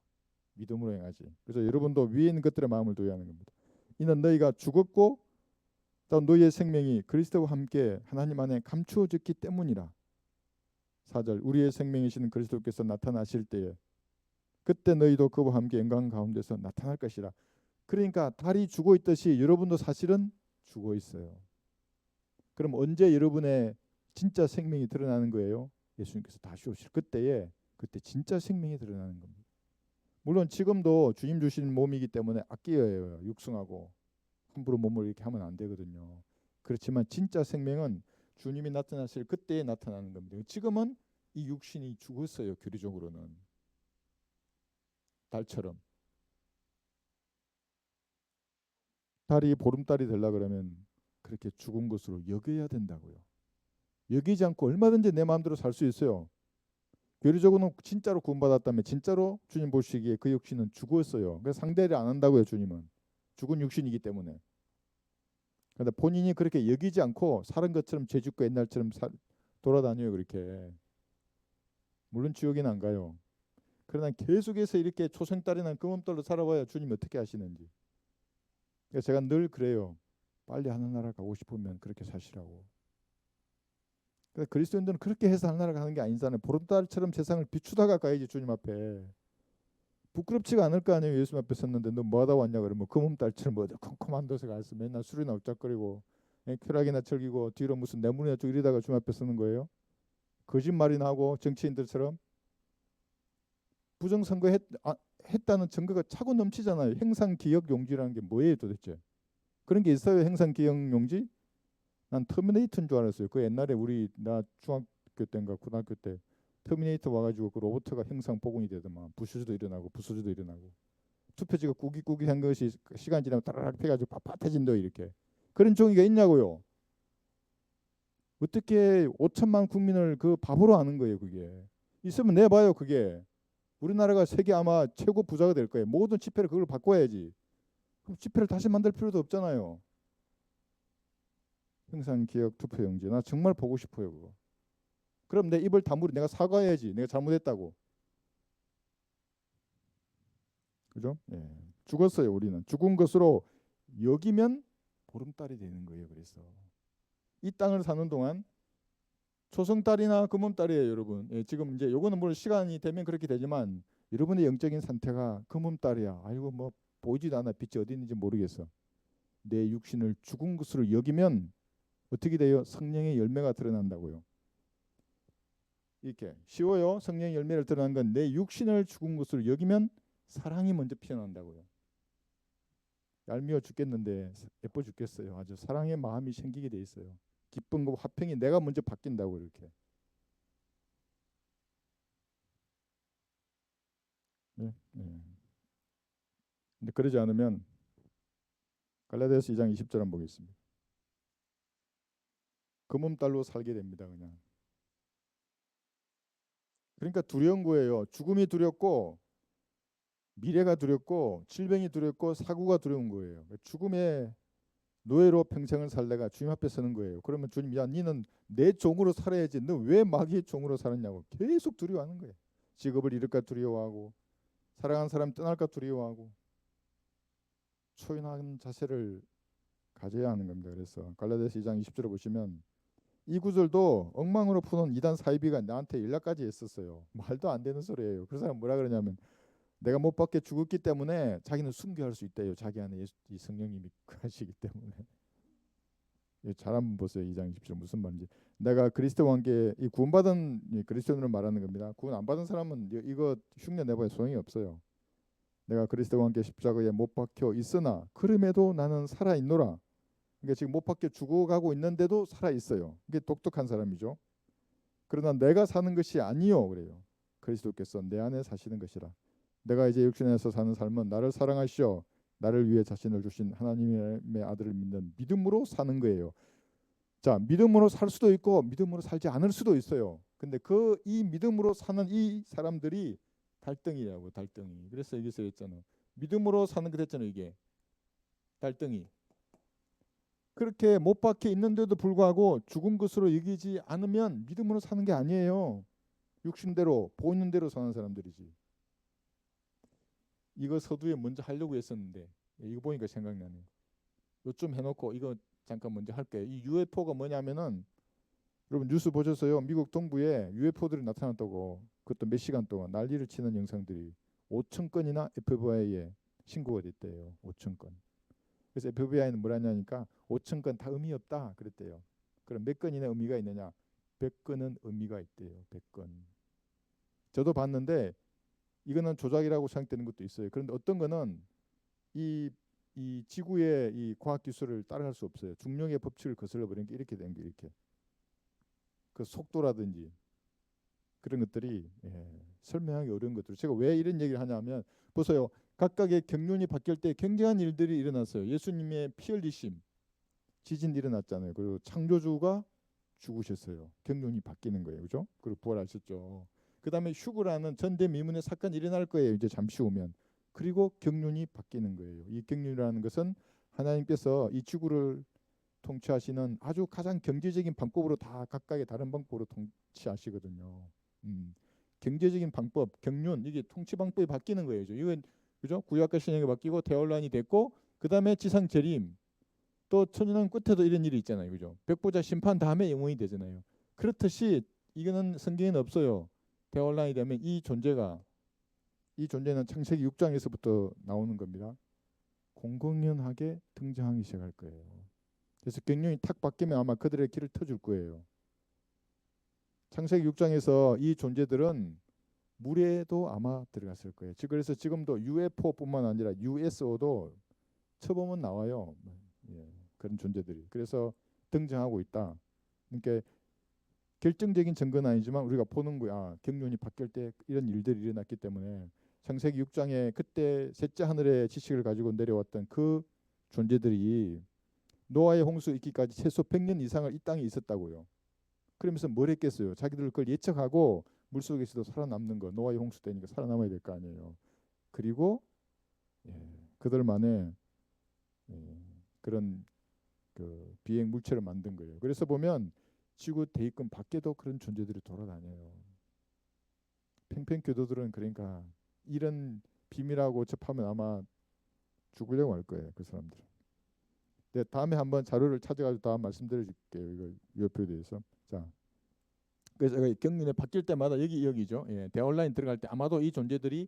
믿음으로 행하지. 그래서 여러분도 위에 있는 것들의 마음을 둬야 하는 겁니다. 이는 너희가 죽었고 또 너희의 생명이 그리스도와 함께 하나님 안에 감추어졌기 때문이라. 4절 우리의 생명이신 그리스도께서 나타나실 때에 그때 너희도 그와 함께 영광 가운데서 나타날 것이라. 그러니까 달이 죽어 있듯이 여러분도 사실은 죽어 있어요. 그럼 언제 여러분의 진짜 생명이 드러나는 거예요? 예수님께서 다시 오실 그때에 그때 진짜 생명이 드러나는 겁니다. 물론 지금도 주님 주신 몸이기 때문에 아껴야 해요. 육성하고 함부로 몸을 이렇게 하면 안 되거든요. 그렇지만 진짜 생명은 주님이 나타나실 그때에 나타나는 겁니다. 지금은 이 육신이 죽었어요. 교리적으로는 달처럼. 달이 보름달이 되려 그러면 그렇게 죽은 것으로 여겨야 된다고요. 여기지 않고 얼마든지 내 마음대로 살 수 있어요. 교리적으로는 진짜로 구원받았다면 진짜로 주님 보시기에 그 육신은 죽었어요. 그래서 상대를 안 한다고요. 주님은 죽은 육신이기 때문에. 근데 본인이 그렇게 여기지 않고 사는 것처럼 죄짓고 옛날처럼 돌아다녀요. 그렇게. 물론 지옥에는 안 가요. 그러나 계속해서 이렇게 초생딸이나 금음딸로 살아봐야 주님 어떻게 하시는지. 그래서 제가 늘 그래요. 빨리 하늘나라 가고 싶으면 그렇게 사시라고. 그래서 그리스도인들은 그렇게 해서 하늘나라 가는 게 아니잖아요. 보름달처럼 세상을 비추다가 가야지 주님 앞에. 부끄럽지가 않을 거 아니에요. 예수님 앞에 섰는데 너 뭐하다 왔냐 그러면 금음달처럼 뭐 컴컴한 데서 가서 맨날 술이나 엎짝거리고 쾌락이나 즐기고 뒤로 무슨 뇌물이나 쭉 이러다가 주님 앞에 서는 거예요. 거짓말이나 하고 정치인들처럼 부정선거 했다는 증거가 차고 넘치잖아요. 행상기억용지라는 게 뭐예요 도대체? 그런 게 있어요. 행상기억용지? 난 터미네이터인 줄 알았어요. 그 옛날에 나 중학교 때인가 고등학교 때 터미네이터 와가지고 그 로봇가 행상 복원이 되더만 부수지도 일어나고 부수지도 일어나고 투표지가 꾸깃꾸깃 한 것이 시간 지나면 따라락 펴가지고 빳빳해진다 이렇게. 그런 종이가 있냐고요. 어떻게 5천만 국민을 그 바보로 아는 거예요. 그게 있으면 내봐요. 그게 우리나라가 세계 아마 최고 부자가 될 거예요. 모든 지폐를 그걸 바꿔야지. 그럼 지폐를 다시 만들 필요도 없잖아요. 행상 기억 투표용지. 나 정말 보고 싶어요 그거. 그럼 내 입을 다물이 내가 사과해야지. 내가 잘못했다고. 그죠? 예. 죽었어요 우리는. 죽은 것으로 여기면 보름달이 되는 거예요. 그래서 이 땅을 사는 동안 초승달이나 금음달이에요 여러분. 예, 지금 이제 요거는 물론 시간이 되면 그렇게 되지만 여러분의 영적인 상태가 금음달이야. 아이고 뭐 보이지도 않아. 빛이 어디 있는지 모르겠어. 내 육신을 죽은 것으로 여기면 어떻게 돼요? 성령의 열매가 드러난다고요. 이렇게 쉬워요. 성령의 열매를 드러난 건 내 육신을 죽은 것으로 여기면 사랑이 먼저 피어난다고요. 얄미워 죽겠는데 예뻐 죽겠어요. 아주 사랑의 마음이 생기게 돼 있어요. 기쁨과 화평이 내가 먼저 바뀐다고 이렇게. 네, 네. 근데 그러지 않으면 갈라디아서 2장 20절 한번 보겠습니다. 금음달로 살게 됩니다. 그냥. 그러니까 두려운 거예요. 죽음이 두렵고 미래가 두렵고 질병이 두렵고 사고가 두려운 거예요. 죽음의 노예로 평생을 살다가 주님 앞에 서는 거예요. 그러면 주님, 야, 니는 내 종으로 살아야지. 너 왜 마귀의 종으로 살았냐고 계속 두려워하는 거예요. 직업을 잃을까 두려워하고 사랑하는 사람 떠날까 두려워하고 초인한 자세를 가져야 하는 겁니다. 그래서 갈라디아서 2장 20절을 보시면 이 구절도 엉망으로 푸는 이단 사이비가 나한테 연락까지 했었어요. 말도 안 되는 소리예요. 그 사람 뭐라 그러냐면 내가 못 받게 죽었기 때문에 자기는 순교할 수 있대요. 자기 안에 이 성령님이 하시기 때문에. 잘 한번 보세요. 2장 20절 무슨 말인지. 내가 그리스도와 함께 이 구원받은 이 그리스도인을 말하는 겁니다. 구원 안 받은 사람은 이거 흉내 내봐야 소용이 없어요. 내가 그리스도와 함께 십자가에 못 박혀 있으나 그럼에도 나는 살아 있노라. 그러니까 지금 못 박혀 죽어가고 있는데도 살아 있어요. 이게 독특한 사람이죠. 그러나 내가 사는 것이 아니요 그래요. 그리스도께서 내 안에 사시는 것이라. 내가 이제 육신에서 사는 삶은 나를 사랑하시어 나를 위해 자신을 주신 하나님의 아들을 믿는 믿음으로 사는 거예요. 자, 믿음으로 살 수도 있고 믿음으로 살지 않을 수도 있어요. 근데 이 믿음으로 사는 이 사람들이 달덩이라고 달덩이. 그래서 여기서 했잖아. 믿음으로 사는 거 됐잖아 이게. 달덩이. 그렇게 못 박혀 있는데도 불구하고 죽은 것으로 여기지 않으면 믿음으로 사는 게 아니에요. 육신대로 보이는 대로 사는 사람들이지. 이거 서두에 먼저 하려고 했었는데 이거 보니까 생각나네. 요좀 해놓고 이거 잠깐 먼저 할게요. 이 UFO가 뭐냐면은 여러분 뉴스 보셨어요? 미국 동부에 UFO들이 나타났다고. 그것도 몇 시간 동안 난리를 치는 영상들이 5천 건이나 FBI에 신고가 됐대요. 5천 건. 그래서 FBI는 뭐라냐니까 5천 건 다 의미 없다 그랬대요. 그럼 몇 건이나 의미가 있느냐? 100건은 의미가 있대요. 100건. 저도 봤는데 이거는 조작이라고 생각되는 것도 있어요. 그런데 어떤 거는 이, 이 지구의 이 과학 기술을 따라갈 수 없어요. 중력의 법칙을 거슬러 버리니까 이렇게 된 게 이렇게. 그 속도라든지 그런 것들이 설명하기 어려운 것들. 제가 왜 이런 얘기를 하냐면 보세요. 각각의 경륜이 바뀔 때 굉장한 일들이 일어났어요. 예수님의 피 흘리심, 지진 일어났잖아요. 그리고 창조주가 죽으셨어요. 경륜이 바뀌는 거예요. 그죠? 그리고 부활하셨죠. 그다음에 휴거라는 전대미문의 사건이 일어날 거예요. 이제 잠시 후면. 그리고 경륜이 바뀌는 거예요. 이 경륜이라는 것은 하나님께서 이 지구를 통치하시는 아주 가장 경제적인 방법으로 다 각각의 다른 방법으로 통치하시거든요. 경제적인 방법, 경륜 이게 통치 방법이 바뀌는 거예요. 이건 그죠? 구약과 신약이 바뀌고 대언란이 됐고 그다음에 지상 재림 또 천년왕 끝에도 이런 일이 있잖아요. 그죠? 백보자 심판 다음에 영원이 되잖아요. 그렇듯이 이거는 성경에는 없어요. 대언란이 되면 이 존재는 창세기 6장에서부터 나오는 겁니다. 공공연하게 등장하기 시작할 거예요. 그래서 경륜이 탁 바뀌면 아마 그들의 길을 터줄 거예요. 창세기 6장에서 이 존재들은 물에도 아마 들어갔을 거예요. 그래서 지금도 UFO뿐만 아니라 USO도 처보면 나와요. 예, 그런 존재들이. 그래서 등장하고 있다. 그러니까 결정적인 증거는 아니지만 우리가 보는 거야. 경륜이 바뀔 때 이런 일들이 일어났기 때문에 창세기 6장에 그때 셋째 하늘의 지식을 가지고 내려왔던 그 존재들이 노아의 홍수 있기까지 최소 100년 이상을 이 땅에 있었다고요. 그러면서 뭘 했겠어요? 자기들 그걸 예측하고 물속에서도 살아남는 거. 노아의 홍수 때니까 살아남아야 될 거 아니에요. 그리고 예, 그들만의 그런 그 비행 물체를 만든 거예요. 그래서 보면 지구 대기권 밖에도 그런 존재들이 돌아다녀요. 팽팽 교도들은 그러니까 이런 비밀하고 접하면 아마 죽으려고 할 거예요. 그 사람들은. 네, 다음에 한번 자료를 찾아가지고 다음 말씀드려줄게요. 이거 UFO에 대해서. 자, 그래서 경륜에 바뀔 때마다 여기죠. 예, 대온라인 들어갈 때 아마도 이 존재들이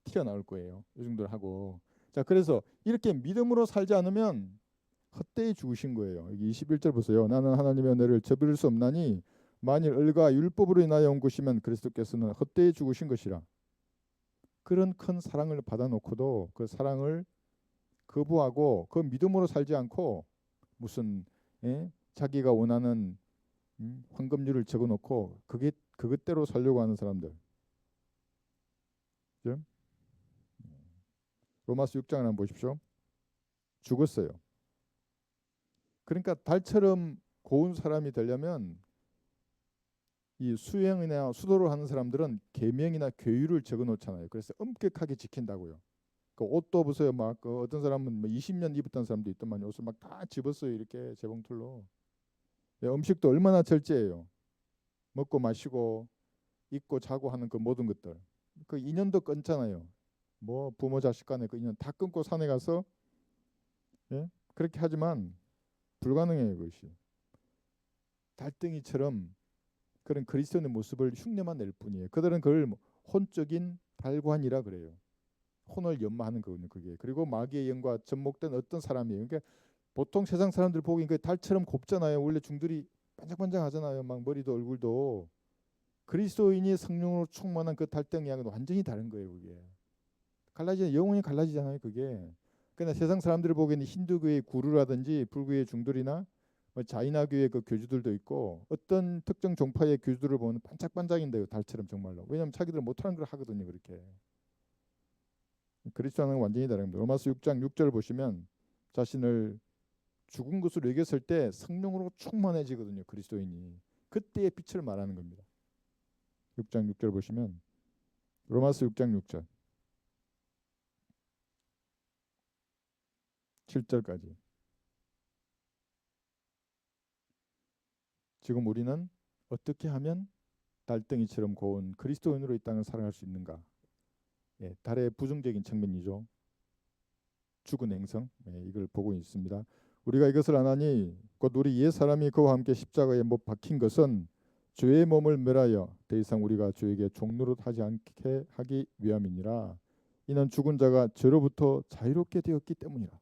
튀어나올 거예요. 이 정도로 하고. 자, 그래서 이렇게 믿음으로 살지 않으면 헛되이 죽으신 거예요. 여기 21절 보세요. 나는 하나님의 은혜를 저버릴 수 없나니 만일 을과 율법으로 인하여 온 것이면 그리스도께서는 헛되이 죽으신 것이라. 그런 큰 사랑을 받아놓고도 그 사랑을 거부하고 그 믿음으로 살지 않고 무슨 자기가 원하는 황금률을 적어놓고 그것대로 살려고 하는 사람들. 그죠? 로마서 6장을 한번 보십시오. 죽었어요. 그러니까 달처럼 고운 사람이 되려면 이 수행이나 수도를 하는 사람들은 계명이나 교율을 적어놓잖아요. 그래서 엄격하게 지킨다고요. 그 옷도 보세요. 막그 어떤 사람은 뭐 20년 입었던 사람도 있더만 옷을 막 다 집었어요. 이렇게 재봉틀로. 예, 음식도 얼마나 절제해요. 먹고 마시고 입고 자고 하는 그 모든 것들. 그 인연도 끊잖아요. 뭐 부모 자식 간에 그 인연 다 끊고 산에 가서 예? 그렇게 하지만 불가능해요. 그것이. 달덩이처럼 그런 그리스도인의 모습을 흉내만 낼 뿐이에요. 그들은 그걸 혼적인 달관이라 그래요. 혼을 연마하는 거거든요. 그게. 그리고 마귀의 영과 접목된 어떤 사람이에요. 그러니까 보통 세상 사람들 보기엔 그 달처럼 곱잖아요. 원래 중들이 반짝반짝하잖아요. 막 머리도 얼굴도. 그리스도인이 성령으로 충만한 그 달덩이하고는 완전히 다른 거예요. 그게. 영혼이 갈라지잖아요. 그게. 그러나 세상 사람들을 보기에는 힌두교의 구루라든지 불교의 중들이나 뭐 자이나교의 그 교주들도 있고 어떤 특정 종파의 교주들을 보면 반짝반짝인데요. 달처럼 정말로. 왜냐하면 자기들 못하는 걸 하거든요. 그렇게. 그리스도와는 완전히 다른 겁니다. 로마서 6장 6절 보시면 자신을 죽은 것으로 여겼을 때 성령으로 충만해지거든요. 그리스도인이. 그때의 빛을 말하는 겁니다. 6장 6절 보시면 로마서 6장 6절 7절까지. 지금 우리는 어떻게 하면 달덩이처럼 고운 그리스도인으로 이 땅을 살아갈 수 있는가? 예, 달의 부정적인 측면이죠. 죽은 행성. 예, 이걸 보고 있습니다. 우리가 이것을 안 하니 곧 우리 옛 사람이 그와 함께 십자가에 못 박힌 것은 죄의 몸을 멸하여 더 이상 우리가 죄에게 종노릇하지 않게 하기 위함이니라. 이는 죽은 자가 죄로부터 자유롭게 되었기 때문이라.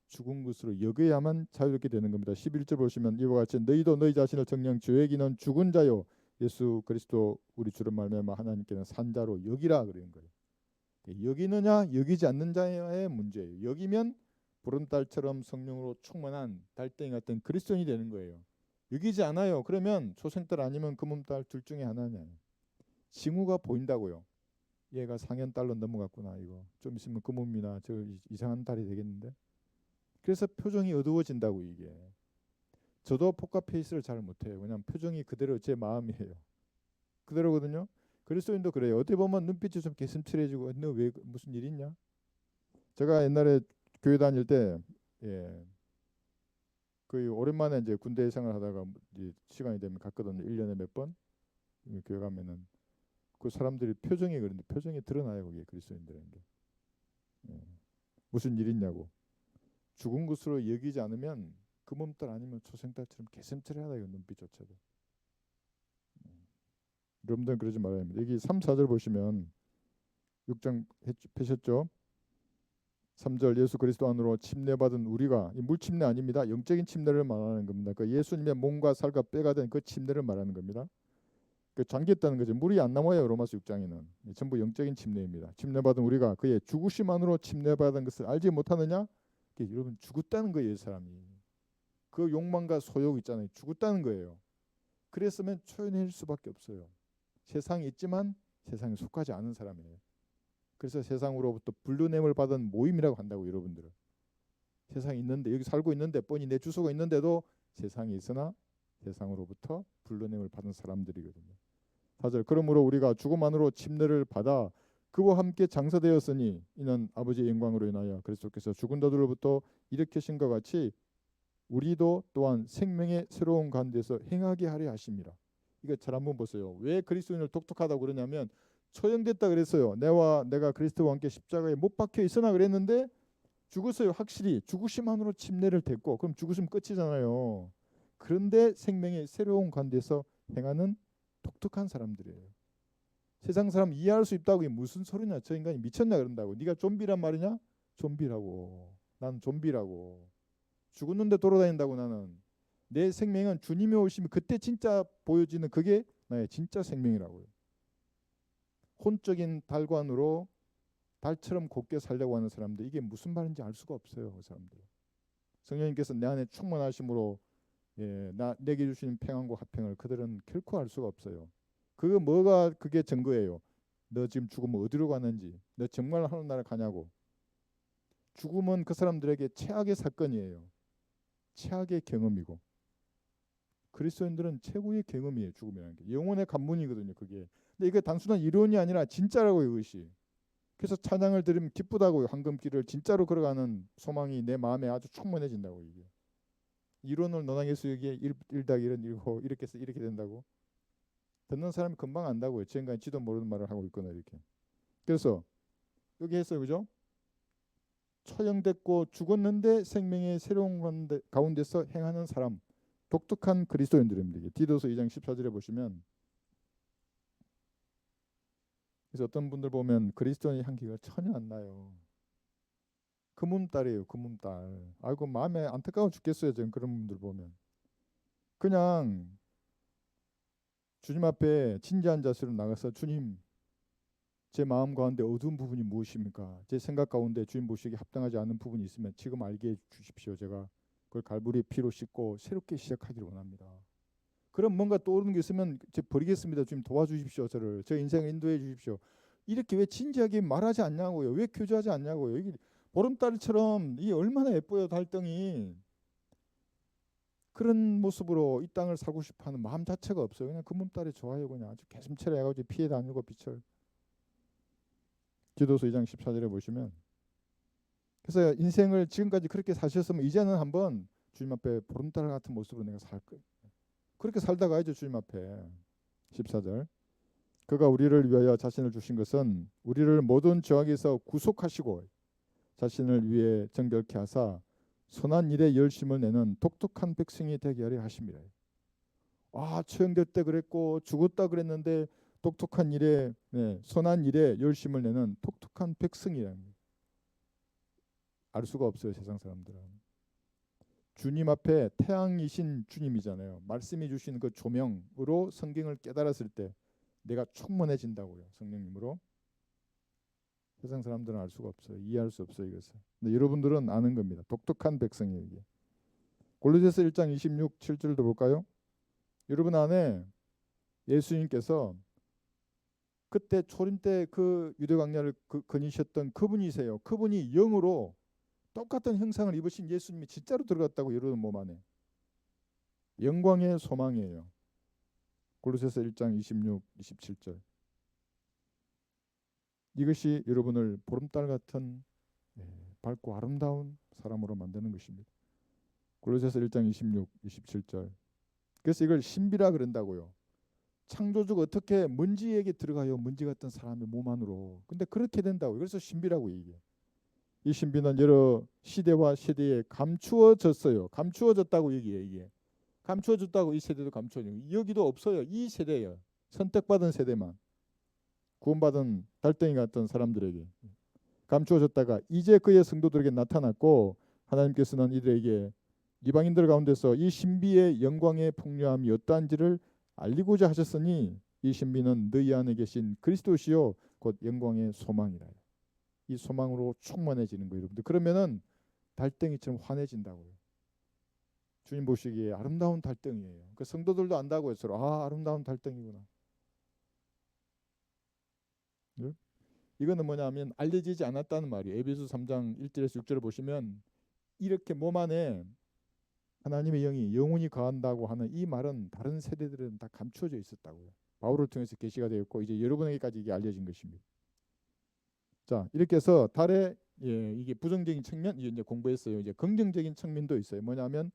죽은 것으로 여겨야만 자유롭게 되는 겁니다. 11절 보시면 이와 같이 너희도 너희 자신을 정녕 죄에기는 죽은 자요 예수 그리스도 우리 주로 말미암아 하나님께는 산 자로 여기라 그러는 거예요. 여기느냐 여기지 않는 자의 문제예요. 여기면 보름달처럼 성령으로 충만한 달덩이 같은 그리스도인이 되는 거예요. 여기지 않아요. 그러면 초생달 아니면 금음달 둘 중에 하나냐. 징후가 보인다고요. 얘가 상현달로 넘어갔구나. 이거 좀 있으면 금음이나 저 이상한 달이 되겠는데. 그래서 표정이 어두워진다고 이게. 저도 포카페이스를 잘 못해요. 왜냐하면 표정이 그대로 제 마음이에요. 그대로거든요. 그리스도인도 그래요. 어떻게 보면 눈빛이 좀 개슴츠레지고 너 왜 무슨 일 있냐? 제가 옛날에 교회 다닐 때 예, 그 오랜만에 이제 군대 생활하다가 이제 시간이 되면 갔거든요. 1년에 몇 번. 교회 가면은 그 사람들이 표정이 그런데 표정이 드러나요. 거기에 그리스도인들인 게. 예. 무슨 일 있냐고. 죽은 것으로 여기지 않으면 그 몸딸 아니면 초생딸처럼 개슴츠레하다 이거 눈빛조차도. 여러분들 그러지 말아야 합니다. 여기 3, 4절 보시면 6장 펴셨죠? 3절 예수 그리스도 안으로 침례받은 우리가 이 물침례 아닙니다. 영적인 침례를 말하는 겁니다. 그 예수님의 몸과 살과 뼈가 된 그 침례를 말하는 겁니다. 그 잠겼다는 거죠. 물이 안 남아요. 로마서 6장에는 전부 영적인 침례입니다. 침례받은 우리가 그의 죽으심 안으로 침례받은 것을 알지 못하느냐? 여러분 죽었다는 거예요. 이 사람이 그 욕망과 소욕 있잖아요. 죽었다는 거예요. 그랬으면 초연해질 수밖에 없어요. 세상에 있지만 세상에 속하지 않은 사람이에요. 그래서 세상으로부터 불륜냄을 받은 모임이라고 한다고 여러분들은. 세상에 있는데 여기 살고 있는데 뻔히 내 주소가 있는데도 세상에 있으나 세상으로부터 불륜냄을 받은 사람들이거든요. 4절 그러므로 우리가 죽음만으로 침례를 받아 그와 함께 장사되었으니 이는 아버지의 영광으로 인하여 그리스도께서 죽은 자들로부터 일으키신 것 같이 우리도 또한 생명의 새로운 가운데서 행하게 하려 하심이라. 이거 잘 한번 보세요. 왜 그리스도인을 독특하다고 그러냐면 처형됐다 그랬어요. 내가 그리스도와 함께 십자가에 못 박혀 있으나 그랬는데 죽었어요. 확실히 죽으심만으로 침례를 됐고 그럼 죽으시면 끝이잖아요. 그런데 생명의 새로운 가운데서 행하는 독특한 사람들이에요. 세상 사람 이해할 수 있다고 이게 무슨 소리냐. 저 인간이 미쳤냐 그런다고. 네가 좀비란 말이냐? 좀비라고. 난 좀비라고. 죽었는데 돌아다닌다고 나는. 내 생명은 주님이 오시면 그때 진짜 보여지는 그게 나의 진짜 생명이라고요. 혼적인 달관으로 달처럼 곱게 살려고 하는 사람들 이게 무슨 말인지 알 수가 없어요. 그 사람들. 성령님께서 내 안에 충만하심으로 내게 주시는 평안과 화평을 그들은 결코 알 수가 없어요. 그게 증거예요. 너 지금 죽으면 어디로 가는지, 너 정말 하늘나라 가냐고. 죽음은 그 사람들에게 최악의 사건이에요. 최악의 경험이고. 그리스도인들은 최고의 경험이에요. 죽음이라는 게 영혼의 관문이거든요. 그게. 근데 이게 단순한 이론이 아니라 진짜라고 이것이. 그래서 찬양을 들으면 기쁘다고요. 황금길을 진짜로 걸어가는 소망이 내 마음에 아주 충만해진다고 이게. 이론을 논하겠어요. 이게 1 더하기 1은 1고 이렇게 해서 이렇게 된다고. 듣는 사람이 금방 안다고요. 지금까지 지도 모르는 말을 하고 있거나 이렇게. 그래서 여기 했어요. 그죠? 처형됐고 죽었는데 생명의 새로운 가운데서 행하는 사람. 독특한 그리스도인들입니다. 디도서 2장 14절에 보시면 그래서 어떤 분들 보면 그리스도인의 향기가 전혀 안 나요. 그 몸딸이에요. 그 몸딸. 아이고 마음에 안타까워 죽겠어요. 저는 그런 분들 보면. 그냥 주님 앞에 진지한 자세로 나가서 주님 제 마음 가운데 어두운 부분이 무엇입니까? 제 생각 가운데 주님 보시기에 합당하지 않은 부분이 있으면 지금 알게 해 주십시오. 제가 그걸 갈보리 피로 씻고 새롭게 시작하기를 원합니다. 그럼 뭔가 떠오르는 게 있으면 제 버리겠습니다. 주님 도와주십시오. 저 인생을 인도해 주십시오. 이렇게 왜 진지하게 말하지 않냐고요. 왜 교제하지 않냐고요. 이게 보름달처럼 이게 얼마나 예뻐요. 달덩이. 그런 모습으로 이 땅을 살고 싶어하는 마음 자체가 없어요. 그냥 금음달이 좋아요. 그냥 아주 개슴츠레 해가지고 피해 다니고 빛을. 디도서 2장 14절에 보시면 그래서 인생을 지금까지 그렇게 사셨으면 이제는 한번 주님 앞에 보름달 같은 모습으로 내가 살 거예요. 그렇게 살다가 이제 주님 앞에 14절 그가 우리를 위하여 자신을 주신 것은 우리를 모든 죄악에서 구속하시고 자신을 위해 정결케 하사 선한 일에 열심을 내는 독특한 백성이 되게 하려 하심이라. 처형될 때 그랬고 죽었다 그랬는데 독특한 일에 선한 일에 열심을 내는 독특한 백성이라는 거예요. 알 수가 없어요. 세상 사람들은. 주님 앞에 태양이신 주님이잖아요. 말씀이 주신 그 조명으로 성경을 깨달았을 때 내가 충만해진다고요. 성령님으로. 세상 사람들은 알 수가 없어요. 이해할 수 없어요. 이것을. 근데 여러분들은 아는 겁니다. 독특한 백성이에요. 이게. 골로새서 1장 26, 7절도 볼까요? 여러분 안에 예수님께서 그때 초림 때 그 유대 광야를 거니셨던 그분이세요. 그분이 영으로 똑같은 형상을 입으신 예수님이 진짜로 들어갔다고 여러분 몸 안에. 영광의 소망이에요. 골로새서 1장 26, 27절. 이것이 여러분을 보름달 같은 밝고 아름다운 사람으로 만드는 것입니다. 골로새서 1장 26, 27절. 그래서 이걸 신비라 그런다고요. 창조주가 어떻게 먼지에게 들어가요? 먼지 같은 사람의 몸 안으로. 근데 그렇게 된다고. 그래서 신비라고 이게. 이 신비는 여러 시대와 세대에 감추어졌어요. 감추어졌다고 얘기해요. 이게 감추어졌다고. 이 세대도 감추어져. 여기도 없어요. 이 세대예요. 선택받은 세대만, 구원받은 달덩이 같은 사람들에게 감추어졌다가 이제 그의 성도들에게 나타났고, 하나님께서는 이들에게 이방인들 가운데서 이 신비의 영광의 풍요함이 어떠한지를 알리고자 하셨으니 이 신비는 너희 안에 계신 그리스도시요 곧 영광의 소망이라. 이 소망으로 충만해지는 거예요, 여러분들. 그러면은 달덩이처럼 환해진다고요. 주님 보시기에 아름다운 달덩이에요. 그 성도들도 안다고요. 서로 아름다운 달덩이구나. 네? 이거는 뭐냐면 알려지지 않았다는 말이에요. 에베소 3장 1절에서 6절을 보시면 이렇게 몸 안에 하나님의 영이 영원히 거한다고 하는 이 말은 다른 세대들은 다 감추어져 있었다고요. 바울을 통해서 계시가 되었고 이제 여러분에게까지 이게 알려진 것입니다. 자, 이렇게 해서 달의 이게 부정적인 측면 이제 공부했어요. 이제 긍정적인 측면도 있어요. 뭐냐면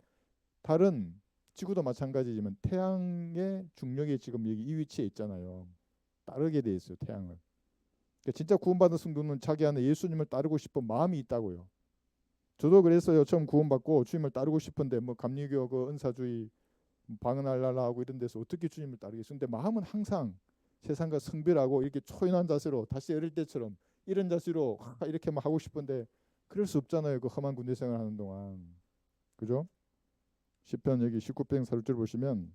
달은 지구도 마찬가지지만 태양의 중력이 지금 여기 이 위치에 있잖아요. 따르게 돼 있어요, 태양을. 그러니까 진짜 구원받은 성도는 자기 안에 예수님을 따르고 싶은 마음이 있다고요. 저도 그랬어요. 처음 구원받고 주님을 따르고 싶은데 뭐 감리교 그 은사주의 방언할랄라 하고 이런 데서 어떻게 주님을 따르겠어요. 근데 마음은 항상 세상과 성별하고 이렇게 초인한 자세로 다시 어릴 때처럼 이런 자세로 이렇게 막 하고 싶은데 그럴 수 없잖아요. 그 험한 군대 생활 하는 동안. 그죠? 시편 여기 19편 4절 보시면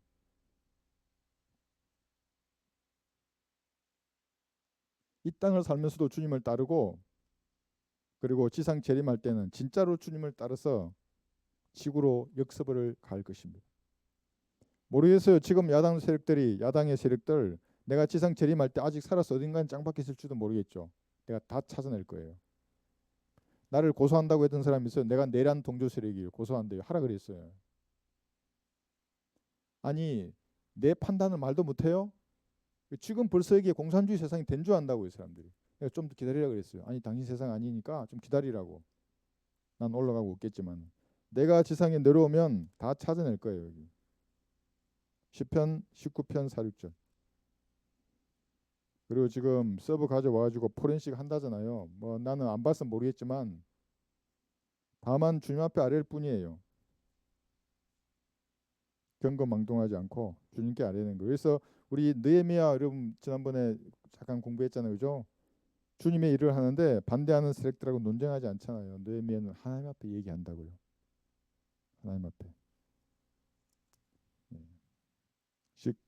이 땅을 살면서도 주님을 따르고 그리고 지상 재림할 때는 진짜로 주님을 따라서 지구로 역습을 갈 것입니다. 모르겠어요. 지금 야당의 세력들 내가 지상 재림할 때 아직 살아서 어딘가에 짱 박혀 있을지도 모르겠죠. 내가 다 찾아낼 거예요. 나를 고소한다고 했던 사람이 있어요. 내가 내란 동조 세력이에요. 고소한대요. 하라 그랬어요. 아니 내 판단을 말도 못해요? 지금 벌써 이게 공산주의 세상이 된 줄 안다고 이 사람들이. 내가 좀 더 기다리라 그랬어요. 아니 당신 세상 아니니까 좀 기다리라고. 난 올라가고 없겠지만 내가 지상에 내려오면 다 찾아낼 거예요. 여기. 시편 19편 4, 6절. 그리고 지금 서버 가져와가지고 포렌식 한다잖아요. 뭐 나는 안 봐서 모르겠지만 다만 주님 앞에 아뢰일 뿐이에요. 경거망동하지 않고 주님께 아뢰는 거예요. 그래서 우리 느헤미야 여러분 지난번에 잠깐 공부했잖아요, 그죠? 주님의 일을 하는데 반대하는 세력들하고 논쟁하지 않잖아요. 느헤미야는 하나님 앞에 얘기한다고요. 하나님 앞에. 예.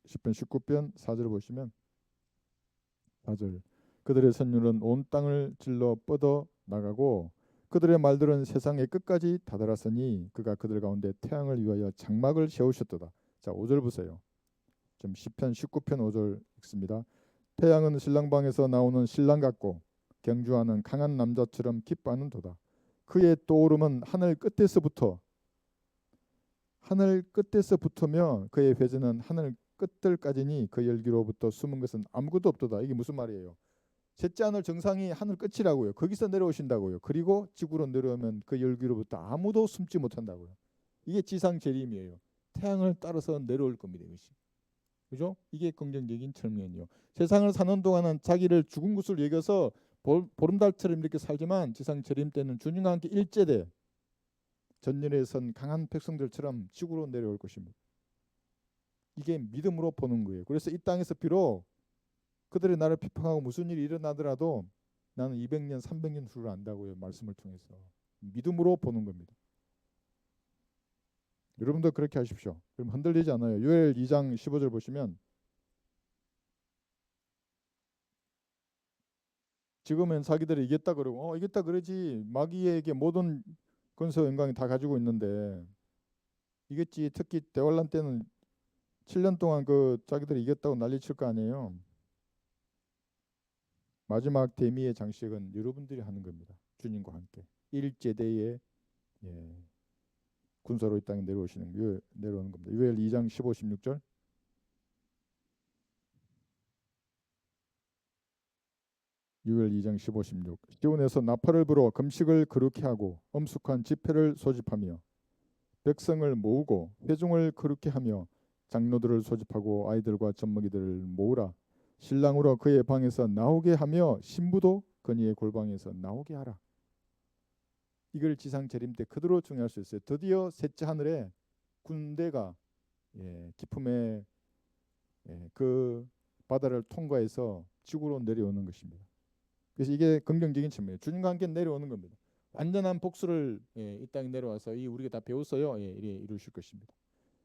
시편 19편 4절 보시면 4절. 그들의 선율은 온 땅을 질러 뻗어 나가고 그들의 말들은 세상의 끝까지 다다랐으니 그가 그들 가운데 태양을 위하여 장막을 세우셨도다. 자, 5절 보세요. 좀 시편 19편 5절 읽습니다. 태양은 신랑방에서 나오는 신랑 같고 경주하는 강한 남자처럼 기뻐하는 도다. 그의 떠오름은 하늘 끝에서 붙으며 그의 회전은 하늘 끝들까지니 그 열기로부터 숨은 것은 아무것도 없도다. 이게 무슨 말이에요? 셋째 하늘 정상이 하늘 끝이라고요. 거기서 내려오신다고요. 그리고 지구로 내려오면 그 열기로부터 아무도 숨지 못한다고요. 이게 지상 재림이에요. 태양을 따라서 내려올 겁니다. 이것이. 그죠? 이게 긍정적인 측면이요. 세상을 사는 동안은 자기를 죽은 것을 여겨서 보름달처럼 이렇게 살지만 지상 재림 때는 주님과 함께 일제돼 전열에 선 강한 백성들처럼 지구로 내려올 것입니다. 이게 믿음으로 보는 거예요. 그래서 이 땅에서 비록 그들이 나를 비판하고 무슨 일이 일어나더라도 나는 200년, 300년 후를 안다고요. 말씀을 통해서. 믿음으로 보는 겁니다. 여러분도 그렇게 하십시오. 그럼 흔들리지 않아요. 요엘 2장 15절 보시면 지금은 자기들이 이겼다 그러고 이겼다 그러지 마귀에게 모든 권세 영광이 다 가지고 있는데 이겼지. 특히 대환란 때는 7년 동안 그 자기들이 이겼다고 난리칠 거 아니에요. 마지막 대미의 장식은 여러분들이 하는 겁니다. 주님과 함께 일제대의 군사로 이 땅에 내려오는 겁니다. 요엘 2장 15, 16절. 요엘 2장 15, 16. 시온에서 나팔을 불어 금식을 거룩히 하고 엄숙한 집회를 소집하며 백성을 모으고 회중을 거룩히 하며 장로들을 소집하고 아이들과 젖먹이들을 모으라. 신랑으로 그의 방에서 나오게 하며 신부도 그녀의 골방에서 나오게 하라. 이걸 지상 재림 때 그대로 중요할 수 있어요. 드디어 셋째 하늘에 군대가 기품의 그 바다를 통과해서 지구로 내려오는 것입니다. 그래서 이게 긍정적인 측면이에요. 주님과 함께 내려오는 겁니다. 완전한 복수를 이 땅에 내려와서 이 우리가 다 배웠어요. 이루실 것입니다.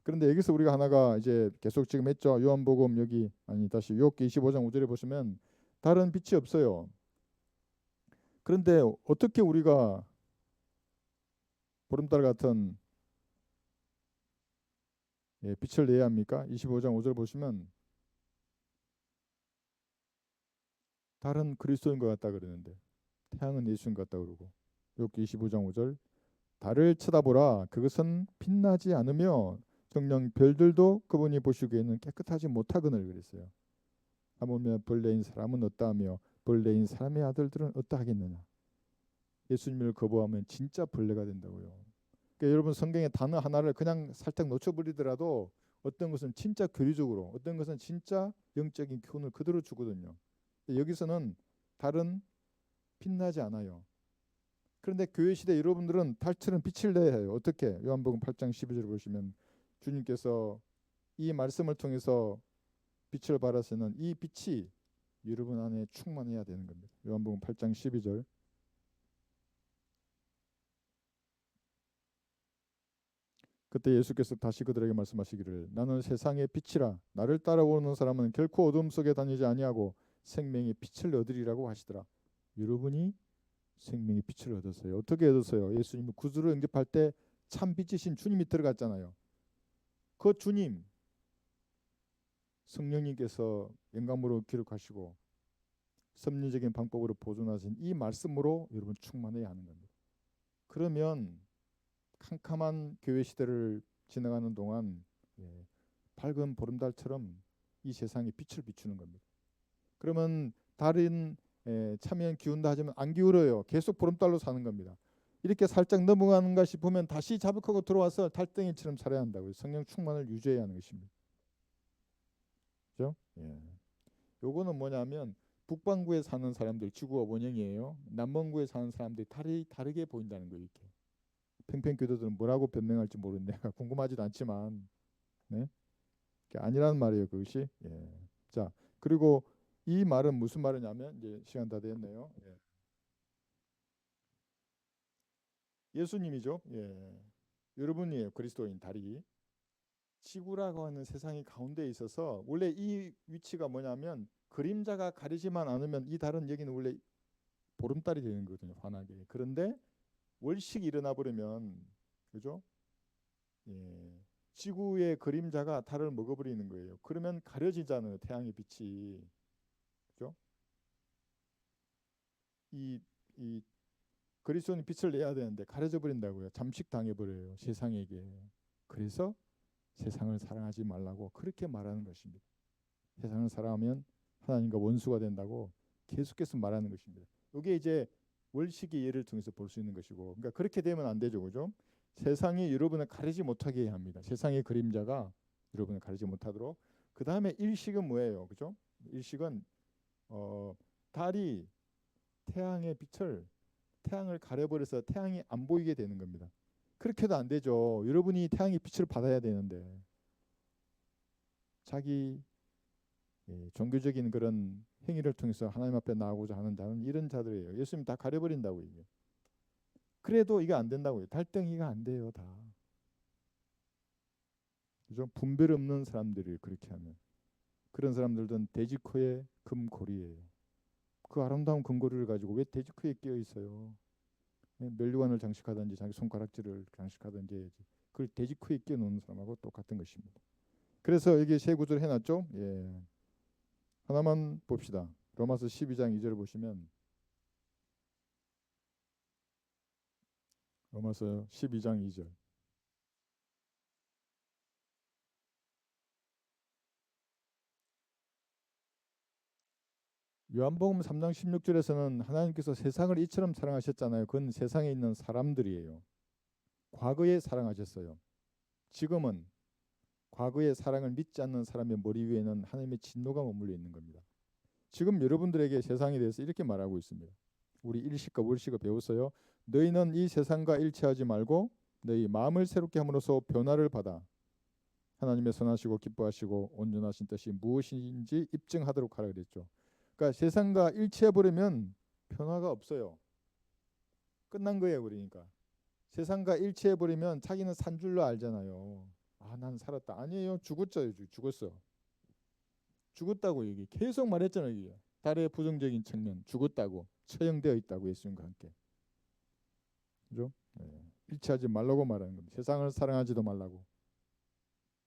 그런데 여기서 우리가 하나가 이제 계속 지금 했죠. 요한복음 여기 아니 다시 요한복음 25장 5절에 보시면 다른 빛이 없어요. 그런데 어떻게 우리가 보름달 같은 빛을 내야 합니까? 25장 5절 보시면 달은 그리스도인 것 같다 그러는데 태양은 예수인 것 같다 그러고 요한복음 25장 5절 달을 쳐다보라 그것은 빛나지 않으며 정녕 별들도 그분이 보시기에는 깨끗하지 못하거늘 그랬어요. 하물며 벌레인 사람은 어떠하며 벌레인 사람의 아들들은 어떠하겠느냐. 예수님을 거부하면 진짜 벌레가 된다고요. 그러니까 여러분 성경의 단어 하나를 그냥 살짝 놓쳐버리더라도 어떤 것은 진짜 교리적으로 어떤 것은 진짜 영적인 교훈을 그대로 주거든요. 여기서는 달은 빛나지 않아요. 그런데 교회 시대 여러분들은 달처럼 빛을 내야 해요. 어떻게? 요한복음 8장 12절 보시면 주님께서 이 말씀을 통해서 빛을 발하시는 이 빛이 여러분 안에 충만해야 되는 겁니다. 요한복음 8장 12절 그때 예수께서 다시 그들에게 말씀하시기를 나는 세상의 빛이라 나를 따라오는 사람은 결코 어둠 속에 다니지 아니하고 생명의 빛을 얻으리라고 하시더라. 여러분이 생명의 빛을 얻었어요. 어떻게 얻었어요? 예수님이 구주를 영접할 때 참 빛이신 주님이 들어갔잖아요. 그 주님 성령님께서 영감으로 기록하시고 섭리적인 방법으로 보존하신 이 말씀으로 여러분 충만해야 하는 겁니다. 그러면 캄캄한 교회 시대를 지나가는 동안 밝은 보름달처럼 이 세상에 빛을 비추는 겁니다. 그러면 달인 참여한 기운다 하지만 안 기울어요. 계속 보름달로 사는 겁니다. 이렇게 살짝 넘어가는가 싶으면 다시 자백하고 들어와서 달덩이처럼 살아야 한다고요. 성령 충만을 유지해야 하는 것입니다. 그렇죠? 요거는 뭐냐면 북반구에 사는 사람들 지구가 원형이에요. 남반구에 사는 사람들이 다르게 보인다는 거예요. 이렇게. 팽팽교도들은 뭐라고 변명할지 모르는데 내가 궁금하지도 않지만 네? 아니라는 말이에요. 그것이. 자, 그리고 이 말은 무슨 말이냐면 이제 시간 다 됐네요. 예수님이죠. 여러분이에요. 그리스도인 다리. 지구라고 하는 세상이 가운데에 있어서 원래 이 위치가 뭐냐면 그림자가 가리지만 않으면 이 달은 여기는 원래 보름달이 되는 거거든요. 환하게. 그런데 월식이 일어나 버리면 그죠? 지구의 그림자가 달을 먹어버리는 거예요. 그러면 가려지잖아요. 태양의 빛이. 그죠? 이, 이 그리스도는 빛을 내야 되는데 가려져 버린다고요. 잠식당해 버려요. 세상에게. 그래서 세상을 사랑하지 말라고 그렇게 말하는 것입니다. 세상을 사랑하면 하나님과 원수가 된다고 계속해서 말하는 것입니다. 이게 이제 월식의 예를 통해서 볼 수 있는 것이고, 그러니까 그렇게 되면 안 되죠, 그죠? 세상이 여러분을 가리지 못하게 해야 합니다. 세상의 그림자가 여러분을 가리지 못하도록. 그 다음에 일식은 뭐예요, 그죠? 일식은 달이 태양의 빛을 태양을 가려버려서 태양이 안 보이게 되는 겁니다. 그렇게도 안 되죠. 여러분이 태양의 빛을 받아야 되는데 자기 종교적인 그런 행위를 통해서 하나님 앞에 나아가고자 하는 자는 이런 자들이에요. 예수님 다 가려버린다고 이게. 그래도 이게 안 된다고요. 달덩이가 안 돼요, 다. 그죠? 분별 없는 사람들이 그렇게 하면 그런 사람들은 돼지코에 금고리예요. 그 아름다운 금고리를 가지고 왜 돼지코에 끼어 있어요? 멸류관을 장식하든지 자기 손가락질을 장식하든지 해야지. 그걸 돼지코에 끼어 놓는 사람하고 똑같은 것입니다. 그래서 여기 세 구절 해놨죠. 하나만 봅시다. 로마서 12장 2절을 보시면 로마서 12장 2절. 요한복음 3장 16절에서는 하나님께서 세상을 이처럼 사랑하셨잖아요. 그건 세상에 있는 사람들이에요. 과거에 사랑하셨어요. 지금은 과거의 사랑을 믿지 않는 사람의 머리 위에는 하나님의 진노가 머물러 있는 겁니다. 지금 여러분들에게 세상에 대해서 이렇게 말하고 있습니다. 우리 일시가 월시가 배웠어요. 너희는 이 세상과 일치하지 말고 너희 마음을 새롭게 함으로써 변화를 받아 하나님의 선하시고 기뻐하시고 온전하신 뜻이 무엇인지 입증하도록 하라 그랬죠. 그러니까 세상과 일치해 버리면 변화가 없어요. 끝난 거예요. 그러니까 세상과 일치해 버리면 자기는 산 줄로 알잖아요. 아, 난 살았다. 아니에요. 죽었어요. 죽었어. 죽었다고 얘기. 계속 말했잖아요. 이게. 달의 부정적인 측면 죽었다고 처형되어 있다고 예수님과 함께. 그죠? 네. 일치하지 말라고 말하는 겁니다. 세상을 사랑하지도 말라고.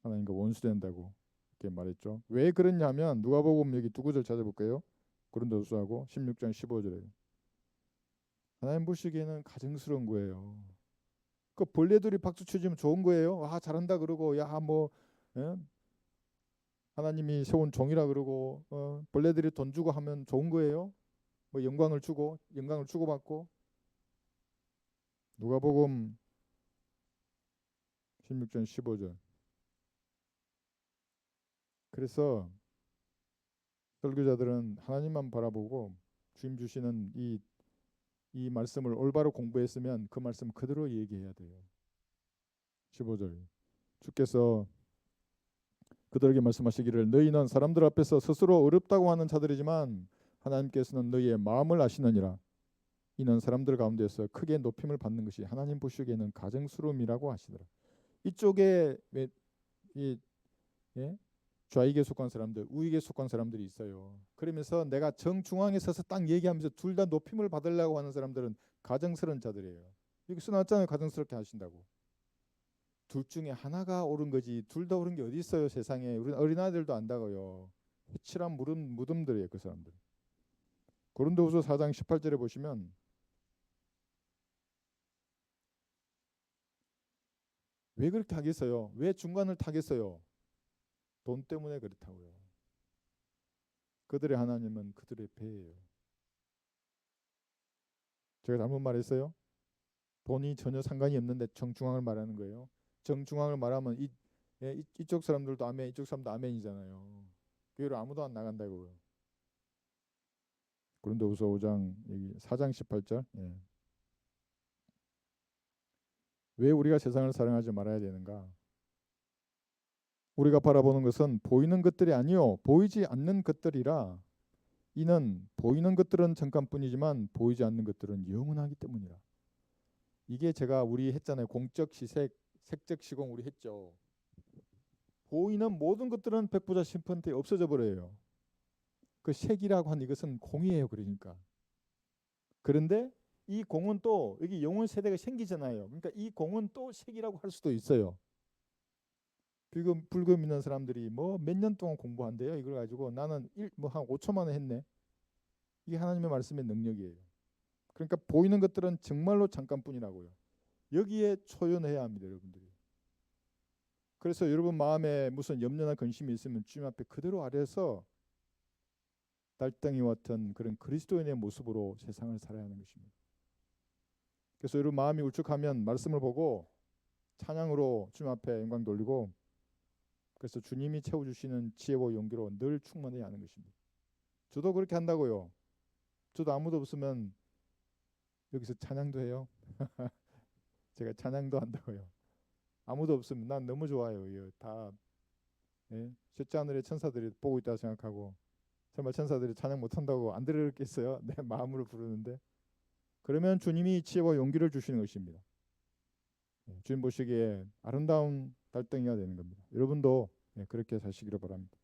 하나님과 원수된다고 이렇게 말했죠. 왜 그러냐면 누가복음 여기 두 구절 찾아볼까요? 고린도후서하고 16장 15절에 하나님 보시기에는 가증스러운 거예요. 그 벌레들이 박수 쳐주면 좋은 거예요. 아 잘한다 그러고 야뭐 하나님이 세운 종이라 그러고 벌레들이 돈 주고 하면 좋은 거예요. 뭐 영광을 주고받고 누가복음 16장 15절. 그래서 설교자들은 하나님만 바라보고 주님 주시는 이 말씀을 올바로 공부했으면 그 말씀 그대로 얘기해야 돼요. 15절. 주께서 그들에게 말씀하시기를 너희는 사람들 앞에서 스스로 어렵다고 하는 자들이지만 하나님께서는 너희의 마음을 아시느니라. 이는 사람들 가운데서 크게 높임을 받는 것이 하나님 보시기에는 가증스러움이라고 하시더라. 이쪽에 이 예? 좌익에 속한 사람들, 우익에 속한 사람들이 있어요. 그러면서 내가 정중앙에 서서 딱 얘기하면서 둘 다 높임을 받으려고 하는 사람들은 가증스러운 자들이에요. 여기 써놨잖아요. 가증스럽게 하신다고. 둘 중에 하나가 옳은 거지 둘 다 옳은 게 어디 있어요. 세상에. 우리 어린아이들도 안다고요. 휘칠한 무덤들이에요. 그 사람들. 고린도후서 4장 18절에 보시면 왜 그렇게 하겠어요? 왜 중간을 타겠어요? 돈 때문에 그렇다고요. 그들의 하나님은 그들의 배예요. 제가 잘못 말했어요? 돈이 전혀 상관이 없는데 정중앙을 말하는 거예요. 정중앙을 말하면 이쪽 사람들도 아멘, 이쪽 사람도 아멘이잖아요. 교회로 아무도 안 나간다고요. 고린도후서 5장 여기 4장 18절. 예. 왜 우리가 세상을 사랑하지 말아야 되는가? 우리가 바라보는 것은 보이는 것들이 아니요 보이지 않는 것들이라. 이는 보이는 것들은 잠깐뿐이지만 보이지 않는 것들은 영원하기 때문이라. 이게 제가 우리 했잖아요. 공적 시색, 색적 시공 우리 했죠. 보이는 모든 것들은 백부자 10%에 없어져 버려요. 그 색이라고 한 이것은 공이에요. 그러니까. 그런데 이 공은 또 여기 영혼 세대가 생기잖아요. 그러니까 이 공은 또 색이라고 할 수도 있어요. 불금 있는 사람들이 뭐 몇 년 동안 공부한대요. 이걸 가지고 나는 뭐 한 5초만 했네. 이게 하나님의 말씀의 능력이에요. 그러니까 보이는 것들은 정말로 잠깐뿐이라고요. 여기에 초연해야 합니다, 여러분들이. 그래서 여러분 마음에 무슨 염려나 근심이 있으면 주님 앞에 그대로 아래서 달덩이와 같은 그런 그리스도인의 모습으로 세상을 살아야 하는 것입니다. 그래서 여러분 마음이 울적하면 말씀을 보고 찬양으로 주님 앞에 영광 돌리고 그래서 주님이 채워주시는 지혜와 용기로 늘 충만해야 하는 것입니다. 저도 그렇게 한다고요. 저도 아무도 없으면 여기서 찬양도 해요. 제가 찬양도 한다고요. 아무도 없으면 난 너무 좋아요. 다 셋째 하늘의 천사들이 보고 있다고 생각하고 정말 천사들이 찬양 못한다고 안 들었겠어요? 내 마음으로 부르는데 그러면 주님이 지혜와 용기를 주시는 것입니다. 주님 보시기에 아름다운 달덩이가 되는 겁니다. 여러분도 그렇게 사시기를 바랍니다.